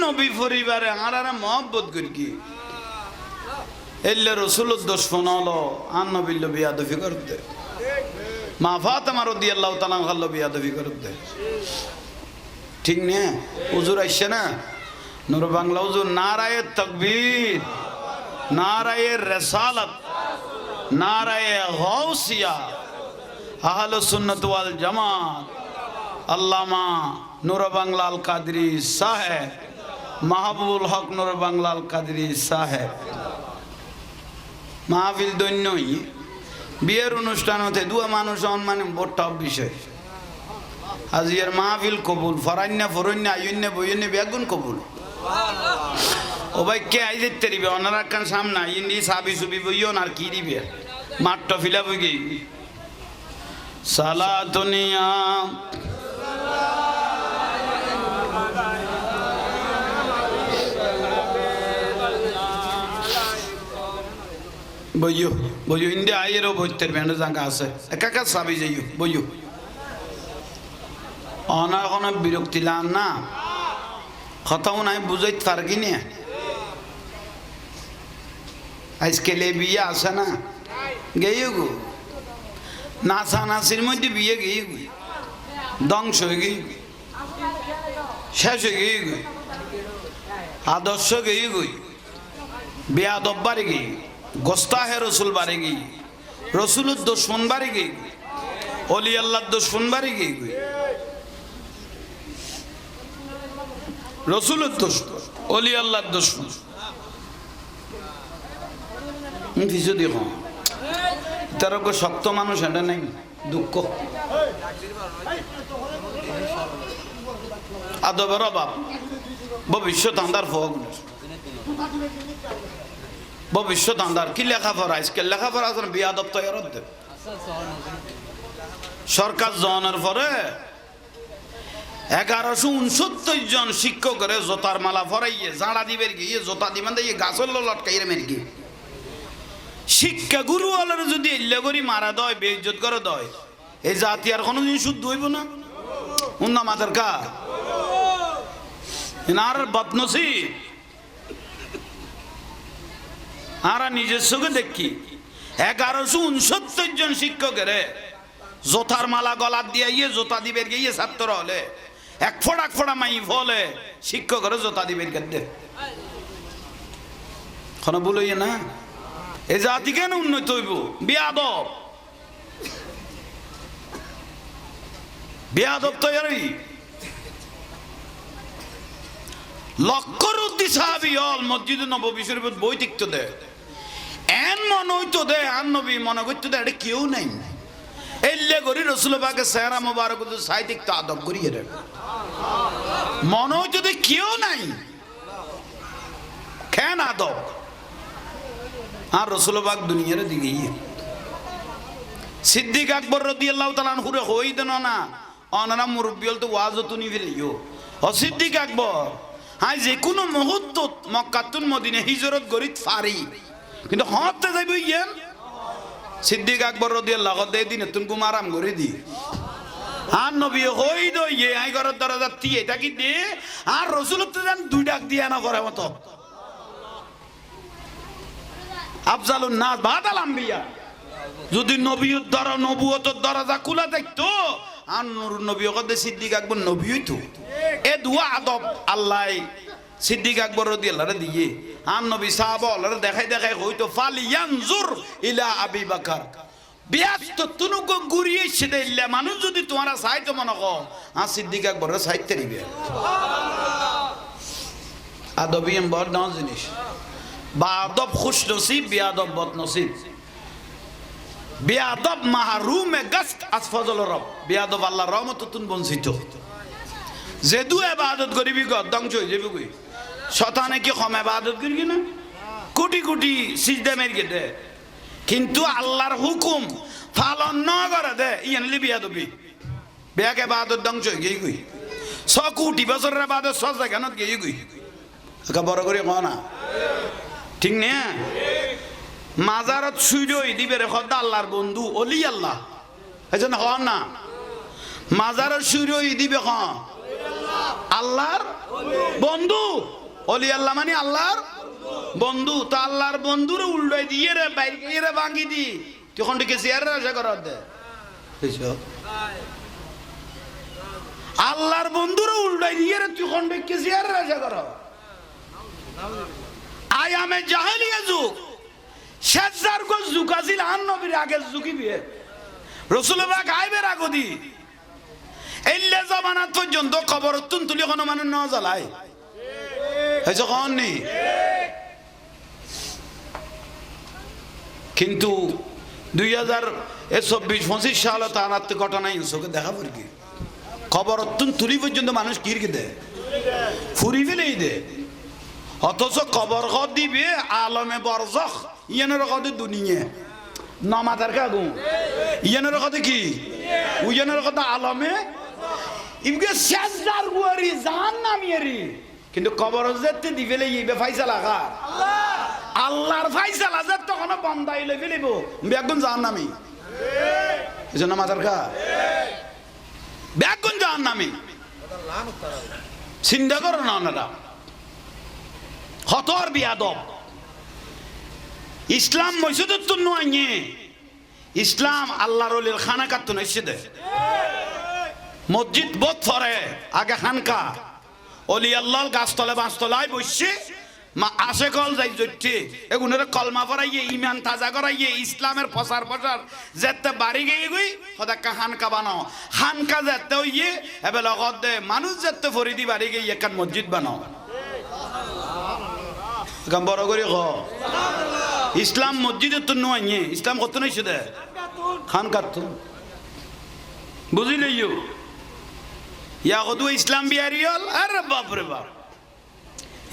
নবী পরিবারে আর মহব্বত করি কি এলে রসুলের দুশমন হলো আর নবীর বিয়াদফি করতে, মা ফাতেমা রাদিয়াল্লাহু তাআলা আনহা বিয়াদফি করতে, ঠিক না? হুজুর আইসে না নূর বাংলা হুজুর, নারায়ে তাকবীর, নারায়ে রিসালাত, নারায়ে গাউসিয়া, আহলুস সুন্নাত ওয়াল জামাত, আল্লামা নূর বাংলা আল কাদরি সাহেব, মাহবুবুল হক নূর বাংলা আল কাদরি সাহেব। মাহফিল দৈন্যই বিয়ের অনুষ্ঠান হতে দুয়া মানুষ মানে বড় বিষয়। আজিয়ার মাহফিল কবুল, ফরান্না ফরন্না আইন্না বইন্না বেগুন কবুল। ও ভাই কে আই যেতে দিবে ওনারা কান সামনে ইন্দি সাবি সুবি বইন আর কি দিবে মাঠ ফিলা বই গই সালাতুনিয়া বইও বইও ইন্দি আইয়েরও বইতের ব্যান্ড জায়গা আছে একা সাবি যাইও বইও অনা কোনো বিরক্তি লান না কথাও নাই বুঝাইতে পারকি না। আজকাল বিয়ে আসে না গেয়ে গো নাচা নাচির মধ্যে বিয়ে গিয়ে গই ধ্বংস হয়ে গিয়ে শেষ হয়ে গিয়ে গই আদর্শ গিয়ে গই বেয়াদব বাড়ি গিয়ে গোস্তাহে রসুল বাড়ি গিয়ে রসুলের দুশমন বাড়ি গিয়ে অলি আল্লাহর দুশমন বাড়ি গিয়ে গই রসুলের দুশমন অলি আল্লাহর দুশমন কিছু দেখ তার শক্ত মানুষ এটা নেই দুঃখ আদবের অভাব ভবিষ্যৎ আন্দার ফোক ভবিষ্যৎ আন্দার কি লেখাপড়া আজকাল লেখাপড়া আছে বিয়াদব তৈরি হতে সরকার জনের পরে 1169 জন শিক্ষকের জোতার মালা ফরাইয়ে জাঁড়া দিবের গিয়ে জোতা দিবেন দিয়ে গাছের লটকাইয়ে মেরে গিয়ে শিক্ষা গুরু হলের যদি এল্লে করি মারা দয় বেইজ্জত করে দয় এই জাতি আর কোনোদিন শুদ্ধ হইব না উন্না মাদের কা আর বদনসি আর নিজের চোখে দেখি 1169 জন শিক্ষকের জোতার মালা গলার দিয়ে ইয়ে জোতা দিবের গিয়ে ছাত্র হলে এক ফোড়া মাই ফলে শিক্ষকের জোতা দিবের গেছে কোনো বলইয়ে না এ জাতি কেন উন্নত হইব বেয়াদব বেয়াদব তৈরি লক্ষর উদ্দি সাহাবি হল মসজিদ নববী শরীফত বই টিকতে দেয় এন মনে হইতো দে আর নবী মনে করতো দে এটা কেউ নাই এলে করি রসুল পাকে চেহারা মোবারক সাহিত্যিক তো আদব করিয়ে রে মনে হইতো দে কেউ নাই কেন আদব আর রসুল পাক দুনিয়ার দিকে সিদ্দিক আকবর রাদিয়াল্লাহু তাআলা আনহু হই দেন না অনারা মুরব্বী হল তো ওয়াজ তুনি ফেলিও ও সিদ্দিক আকবর হাই যে কোনো মুহূর্ত মক্কাতুন মদিনা হিজরত গরিত ফারি কিন্তু হতে যাইব ইয়েন সিদ্দিক আকবর রাদিয়াল্লাহু তাআলা দিন তুন কুমারাম করে দি আর নবী হই দই ইয়ে আই ঘরের দরজা দিয়ে এটা কি দে আর রাসূল তো জান দুই ডাক দিয়া না করে মত আফজালুন নাস বাদাল আম্বিয়া যদি নবীর দ্বারা নবুয়তের দরজা খোলা দেখতো আর নূর নবী কদে সিদ্দিক আকবর নবী হইতো এ দুয়া আদব আল্লাহ সিদ্দিক আকবর রাদিয়াল্লাহু দিয়ে আর নবী সাহাবারা দেখাই দেখাই হইতো ফালিয়ানজুর ইলা আবি বকর ব্যস্ত তুনুক গুরিয়ে সেদিলে মানুষ যদি তোমারা চাইতো মনে কো আর সিদ্দিক আকবর চাইতে দিবে আদবিয়াম বড় দাও জিনিস বা আদব খুশ নসিব বিয়াদব বদ নসিব বেয়াদব মাহরুমে গস্ত আসফজল রব বেয়াদব আল্লাহর রহমত তুন বঞ্চিত যেদু ইবাদত করিবি গদং চই যাবি কই শতানে কি কম ইবাদত করিবি না কোটি কোটি সিজদা মেরগে দে কিন্তু আল্লাহর হুকুম পালন ন করে দে ইয়ানলি বেয়াদবি বেয়াকে ইবাদত দং চই গই কই 100 কোটি বছরের ইবাদত সব জায়গানত গই কই কা বড় করে কও না ঠিক না মাজারত সুইরই দিবে রে খোদা আল্লাহর বন্ধু ওলি আল্লাহ এজন্য হন না মাজারত সুইরই দিবে খ আল্লাহর বন্ধু ওলি আল্লাহ মানে আল্লাহর বন্ধু তো আল্লাহর বন্ধুরে উল্টাই দিয়ে রে বাইরে রে ভাঙি দি তখন থেকে চেয়ারে আশা করার দে আল্লাহর বন্ধুরে উল্টাই দিয়ে রে তখন থেকে চেয়ারে আশা কর আয়ামে জাহেলিয়া যুগ শেষজার গো জুকাজিল আন নবীর আগে জুকিবি রাসূলুল্লাহ গায়বের আগদি এল্লে জামানাত পর্যন্ত খবর তুলি কোন মানুষ ন জ্বালায় হইছে কোন নি কিন্তু 2024-25 সালে তানাত ঘটনা ইনসকে দেখা পড়কি খবর তুলি পর্যন্ত মানুষ কিরকে দে ফুরি ফেলেই দে অথচ খবর খ দিবে আলমে বরজখ ইয়ানের কথা দুনিয়া নামাজের কাগু ইয়ানের কথা কি উয়ানের কথা আলমে ইমকে শেষদার গুয়ারি জান নামিয়ারি কিন্তু কবর যেতে দিবেলে ইবে ফাইসালা কা আল্লাহ আল্লাহর ফাইসালা যে তখন বান্দা ইলে ফেলিব বেগুন জান নামি এজন্য নামাজের কা বেগুন জান নামি চিন্তা করো না ওনারা হতর বিয়াদব ইসলাম মসজিদের তো নয় ইসলাম আল্লাহর ওলির খানা কাটতো না দে মসজিদ বোধ ফরে আগে খানকা অলি আল্লাহর গাছতলে বাঁশতলায় বসছে মা আসে কল যাই জড়ছে এগুলোর কলমা পড়াইয়ে ইমান তাজা করাইয়ে ইসলামের প্রচার যেতে বাড়ি গিয়ে গই সদাক্কা খানকা বানাও খানকা যেতে হইয়ে এবার লগত দে মানুষ যেতে ফরিদি বাড়ি গিয়ে একটা মসজিদ বানাও বড় করে খ ইসলাম মসজিদের তো নয় ইসলাম কত নাই দে খান কাট বুঝিলে ইয়া কদু ইসলাম বিহারি হল আরে বাপ রে বাপ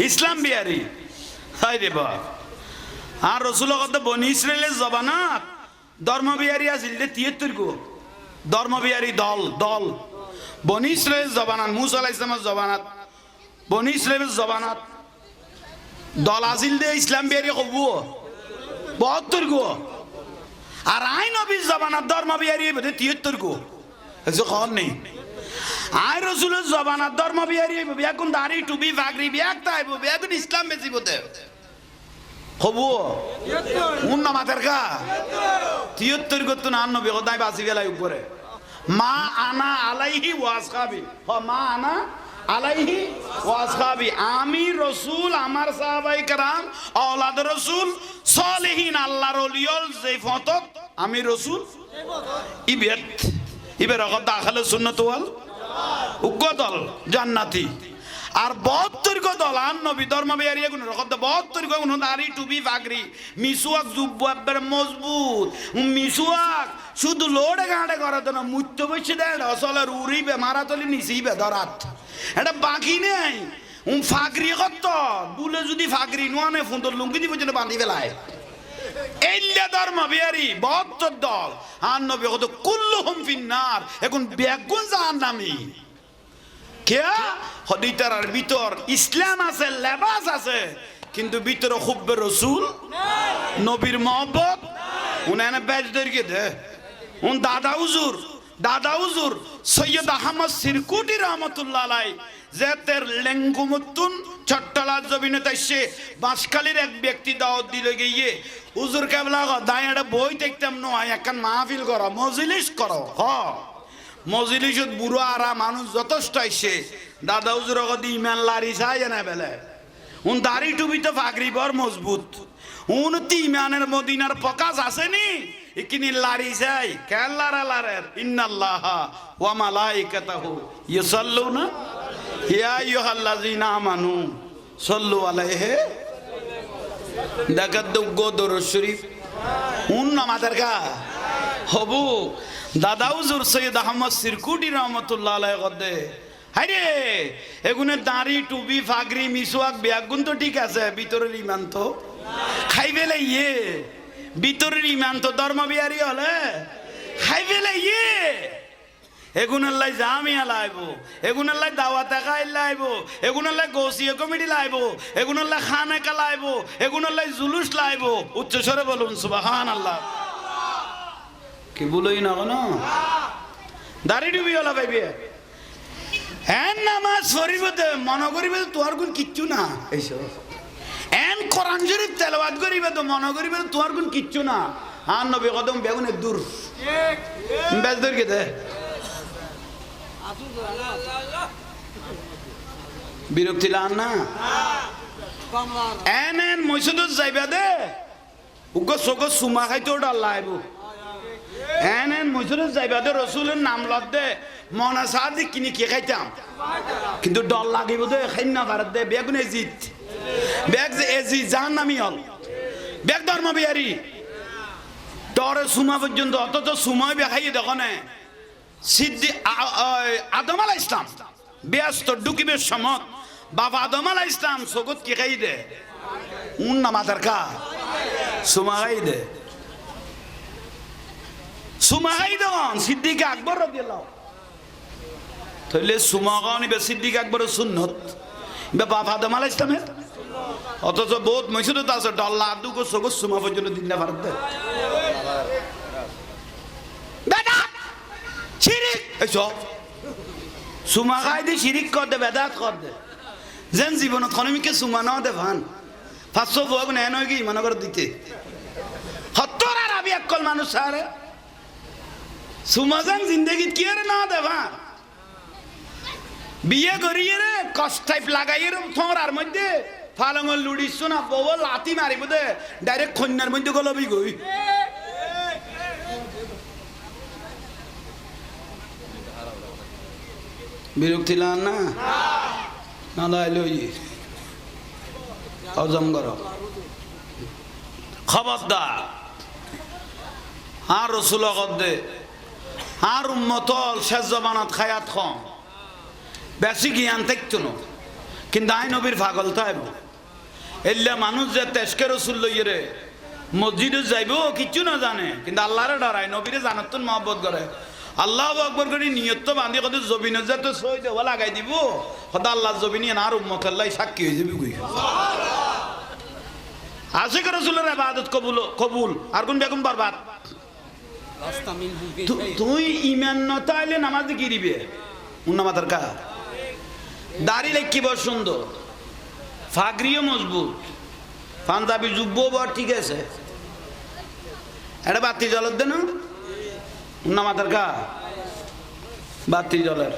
ইসলাম বিহারি হাই রে বাপ আর রসুল কত বনি ইসরায়েলের জবানাত ধর্ম বিহারি আছিল 73 গো ধর্ম বিহারি দল দল বনি ইসরায়েলের জবানাত মুসা আলাইহিস সালামের জবানাত বনি ইসরায়েলের জবানাত দল আজিল দে ইসলাম বিহারি কব 72 গো আর আই নবীর জবানাত ধর্ম বিহারি 73 গো এসে কোন নেই আই রাসূলের জবানাত ধর্ম বিহারি বেগুন দাড়ি টুপি পাগড়ি ব্যাগ তাইব বেগুন ইসলাম বেশি বতে কব 73 উন নামাজের কা 73 গো তো না নবী খোদাই বাসি গেলাই উপরে মা আনা আলাইহি ওয়াসহাবি মা আনা আলাইহি ওয়াসহাবি আমি রাসূল আমার সাহাবায়ে کرام اولاد রাসূল সালেহিন আল্লাহর ওলিয়ল যে ফতত আমি রাসূল ইবের রগত দাখিলে সুন্নাত ওয়াল উগ্গদল জান্নাতি আর 72 গো দলান নবী ধর্ম বিয়ারি গুণ রকত 72 গো গুণ দাড়ি টুপি পাগড়ি মিসওয়াক জুব্বু একবার মজবুত মিসওয়াক শুধু লোড়ে গাড়ে করে তো না মুত্য বসে দেয় আসলে উড়িবে মারাতলি নিছিবে ধরাত এটা বাকি নেই ফাগরি কত বুলে যদি ফাগরি নোয়ানে ফোন তো লুঙ্গি দিব যেন বাঁধি ফেলায় এইলে ধর্ম বিয়ারি 72 দল আর নবী কত কুল্লুহুম ফিন্নার এখন বেগুন জাহান্নামী কে হদিতার ভিতর ইসলাম আছে লেবাস আছে কিন্তু ভিতরে খুব্বে রসুল নবীর মহব্বত উনানে বেজ দরকে দে উন দাদা হুজুর সৈয়দ আহমদ সিরকুটি রহমতুল্লাহ আলাই যেতের লেঙ্গুমুত্তুন চট্টলা জমিনে তাইছে বাঁশখালীর এক ব্যক্তি দাওয়াত দিলে গিয়ে হুজুর কেবলা দাঁড়িয়ে বই দেখতাম নয় একখান মাহফিল করো মজলিস করো মজলিসত বুড়ো আরা মানুষ যথেষ্ট আইসে দাদা হুজুর ইমান লারি চাই না বেলে উন দাড়ি টুবি তো ফাগরি বর মজবুত উন তি ইমানের মদিনার প্রকাশ আসেনি ইকিনি লারি চাই কেন লারের ইন্নাল্লাহা ওয়া মালাইকাতাহু ইউসাল্লুনা ইয়া আইয়ুহাল্লাযিনা আমানু সাল্লু আলাইহি দেখাত গো দরুদ শরীফ উন নামাজের কা হবু দাদা হুজুর সৈয়দ আহমদ সিরকুটি রহমতুল্লাহ আলাইহি গদে হাইরে এগুনে দাড়ি টুপি ফাগরি মিসওয়াক ব্যাগুন তো ঠিক আছে ভিতরের ইমান তো খাইবেলে ইয়ে ভিতরের ইমান তো ধর্ম বিহারি হলে খাইবেলে ইয়ে এগুনাল্লাই জামিয়া লাইবো এগুনাল্লাই দাওয়াত খাই লাইবো এগুনাল্লাই গোসিয়া কমিটি লাইবো এগুনাল্লাই খানেকা লাইবো এগুনাল্লাই জুলুস লাইবো উচ্চস্বরে বলুন সুবহানাল্লাহ কি বলই না কোন দাড়ি ডুবি হলা পাইবে এন নামাজ শরীফতে মনে করিবে তোর গুণ কিচ্ছু না এইসব এন কোরআন শরীফ তেলাওয়াত করিবে তো মনে করিবে তোর গুণ কিচ্ছু না আর নবী কদম বেগুনের দূর বেশ দূর কে দে বিরক্তি লান না এন মসজিদত যাইবা দে উগ্র চোখ চুমা খাইতে ওটা লাইব এন মসজিদত যাইবা দে রসুলের নাম লত দে মনে চাহ দি কিনি কে খাইতাম কিন্তু ডর লাগিব দে খাই না ভারত দে বেগুন এজিত বেগ যে এজিত জাহান নামি হল বেগ ধর্ম বিহারি ডরে চুমা পর্যন্ত অথচ চুমাই বেখাইয়ে দেখো নে সিদ্ধি আদম আলাহ ইসলাম ব্যস্ত ডুকিবের সমত বাবা আদম আলাহ ইসলাম সগত কে খাই দে উন নামাজের কা চুমা খাই দে চুমা খাই দেন সিদ্দিক আকবর রাদিয়াল্লাহু তাহলে চুমা খাওয়া নিবে সিদ্দিক আকবরের সুন্নত বাবা আদম আলাহ ইসলামের অথচ বহুত মসজিদত আছে ডল্লা দুগো সগত চুমা পর্যন্ত দিন না ভারত দে শিরিক এসব চুমা খাই দি শিরিক কর দে বেদাত কর দে যেন জীবনত খনিমিকে চুমা ন দে ভান 500 ভোগ নেন কি মনে করে দিতে 70 আর আবি একল মানুষ আরে চুমা যেন জিন্দগিত কি আরে না দে ভান বিয়ে করিয়ে রে কষ্ট টাইপ লাগাইয়ে রে থোড়ার মধ্যে ফালঙ্গল লুড়িস না বউ লাতি মারিব দে ডাইরেক্ট খন্যার মধ্যে গলবি গই বিরক্তি লান না না লাইলো হজম করো খবরদার আর রসুল দে আর উম্মতল শেষ জবানত খায়াত খম বেশি জ্ঞান থাকতো না কিন্তু আই নবীর পাগল থাইব এলে মানুষ যে তেজকে রসুল লইয়ে রে মসজিদে যাইব কিচ্ছু না জানে কিন্তু আল্লাহরে ডরায় নবীরে জানাত মহব্বত করে আল্লাহ আকবর করে নিয়ত বান্ধি কত জবিনের যে তো সই দেওয়া লাগাই দিব হয়তো আল্লাহ জবিনী আর উম্মত আল্লাহ সাক্ষী হয়ে যাবি গুই আশিক রসুলের ইবাদত কবুল আর কোন বেগুন বরবাদ তুই ইমান নতাইলে নামাজ কি দিবে উন্নামাতার কা দাড়ি লেখিব সুন্দর ফাগরিও মজবুত পাঞ্জাবি যুব্ব বর ঠিক আছে এটা বাতি জলের দেন উন্নামাতার কা বাতি জলের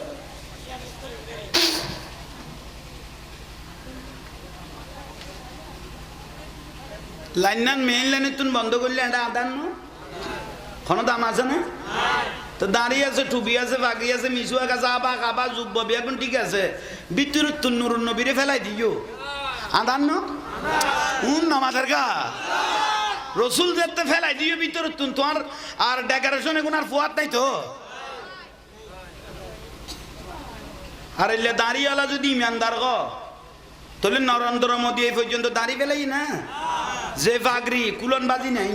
লাইন মেইন লাইনে তুমি বন্ধ করলে এটা আদান কোনো দাম আছে না তো দাঁড়িয়ে আছে টুপি আছে বাগি আছে মিশুয়া কাছে আবা কাবা যুব্ব এখন ঠিক আছে ভিতরের তো নুরুন নবীরে ফেলাই দিও আদান ন নামাজের গা রসুল যেতে ফেলাই দিও ভিতরের তুন তোমার আর ডেকোরেশন এখন আর ফুয়াত নাই তো আর এলে দাঁড়িয়েলা যদি ইমানদার গ তাহলে নরেন্দ্র মোদী এই পর্যন্ত দাঁড়িয়ে ফেলাই না যে বাগরি কুলন বাজি নাই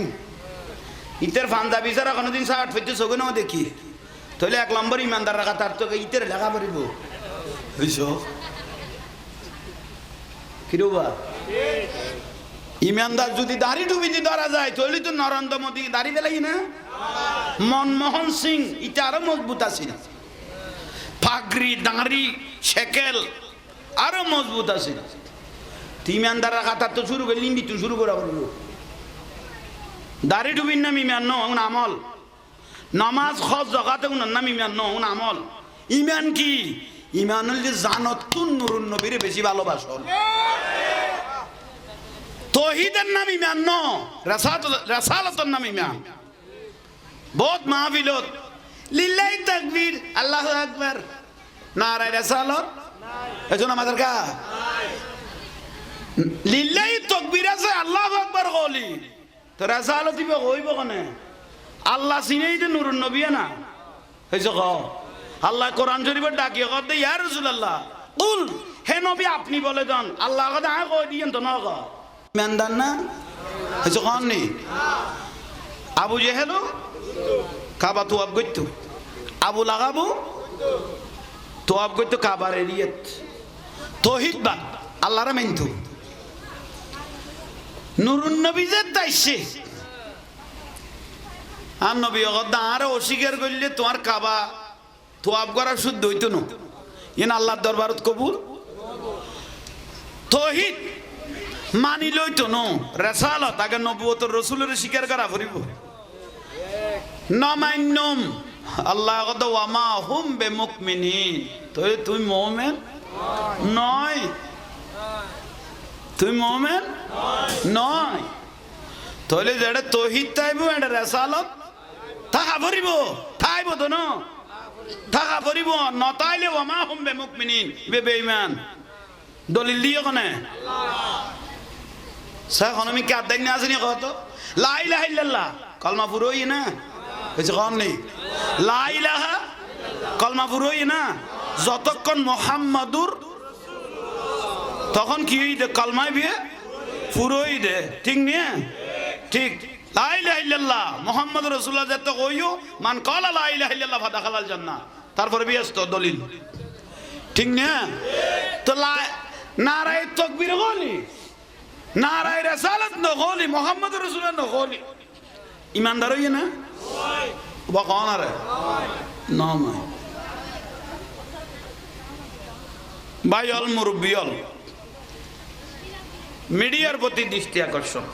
ইতের ফান্দা বিচারা কোনোদিন শার্ট ফেটে চোখে নাও দেখি তাহলে 1 নম্বর ইমানদার রাখা তার তোকে ইতের লেখা পড়িব বুঝছো কিরবা ইমানদার যদি দাড়ি ডুবিতে ধরা যায় তাহলে তো নরেন্দ্র মোদী দাড়ি ফেলাই না মনমোহন সিং এটা আরো মজবুত আছে পাগড়ি দাঁড়ি শেকেল আরো মজবুত আছে ইমানদার রাখা তার তো শুরু করে লিম্বি তুই শুরু করা বলবো দাড়ি ডুবির নাম ইমান ন আমল নামাজ খজ জগাতে নাম ইমান ন আমল ইমান কি ইমান হল যে জানত তুন নুরুন নবীরে বেশি ভালোবাসল তৌহিদের নাম ইমান ন রাসালাতের নাম ইমান বহুত মাহফিলত লিল্লাহি তাকবীর আল্লাহু আকবার নারায়ে রাসালত এজন্য আমাদের কা লিল্লাহি তাকবীর আছে আল্লাহু আকবার কলি তো রাসালত দিবে কইব কোনে আল্লাহ চিনেই তো নুরুন নবী না হইছে ক আল্লাহ কোরআন শরীফে ডাকিয়ে কত ইয়া রাসূলুল্লাহ কুল হে নবী আপনি বলে দেন আল্লাহ কথা কই দিয়েন তো না ক ইমানদার না হইছে কোন নি আবু জেহেল কাবা তোয়াব গইতো আবু লাগাবু তোয়াব গইতো কাবার এরিয়াত তৌহিদ বাদ আল্লাহর মানতো নুরুন নবী যে দাইছে আর নবী কথা আর অস্বীকার করলে তোমার কাবা তোয়াব করা শুদ্ধ হইতো না ইন আল্লাহর দরবারত কবুল তৌহিদ মানি লইতো ন রাসালাত আগে নবুয়তের রাসূলের স্বীকার করা পড়িব নমান্যম আল্লাহ কথা ওয়ামা হুম বিমুমিনিন তুই মুমিন নয় তুই মুমিন নয় তাহলে যেটা তৌহিদ তাইব এটা রাসালাত থাকা পড়িব থাইব তো ন থাকা পড়িব নতাইলে ওয়ামা হুম বিমুমিনিন বেঈমান দলিল দিয়ে কোনে স্যার আমি কি আদায় না আসেনি কত লা ইলাহা ইল্লাল্লাহ কলমা পুরোই না হয়েছে কম নেই লা ইলাহা কলমা পুরোই না যতক্ষণ মুহাম্মাদুর তখন কি দে কলমায় বিয়ে পুরোই দে ঠিক নিয়ে ঠিক লা ইলাহা ইল্লাল্লাহ মুহাম্মাদুর রাসূলুল্লাহ যত কইও মান ক্বালা লা ইলাহা ইল্লাল্লাহ ফাদাখালাল জান্নাহ তারপরে বিয়েস তো দলিল ঠিক না তো নারায়ে তাকবীর বলি নারায়ে রাসালাত ন বলি মুহাম্মাদুর রাসূলুল্লাহ ন বলি ইমানদার হই না বা কোন আরে না নয় ভাই অল মুরব্বিয়ল মিডিয়ার প্রতি দৃষ্টি আকর্ষণ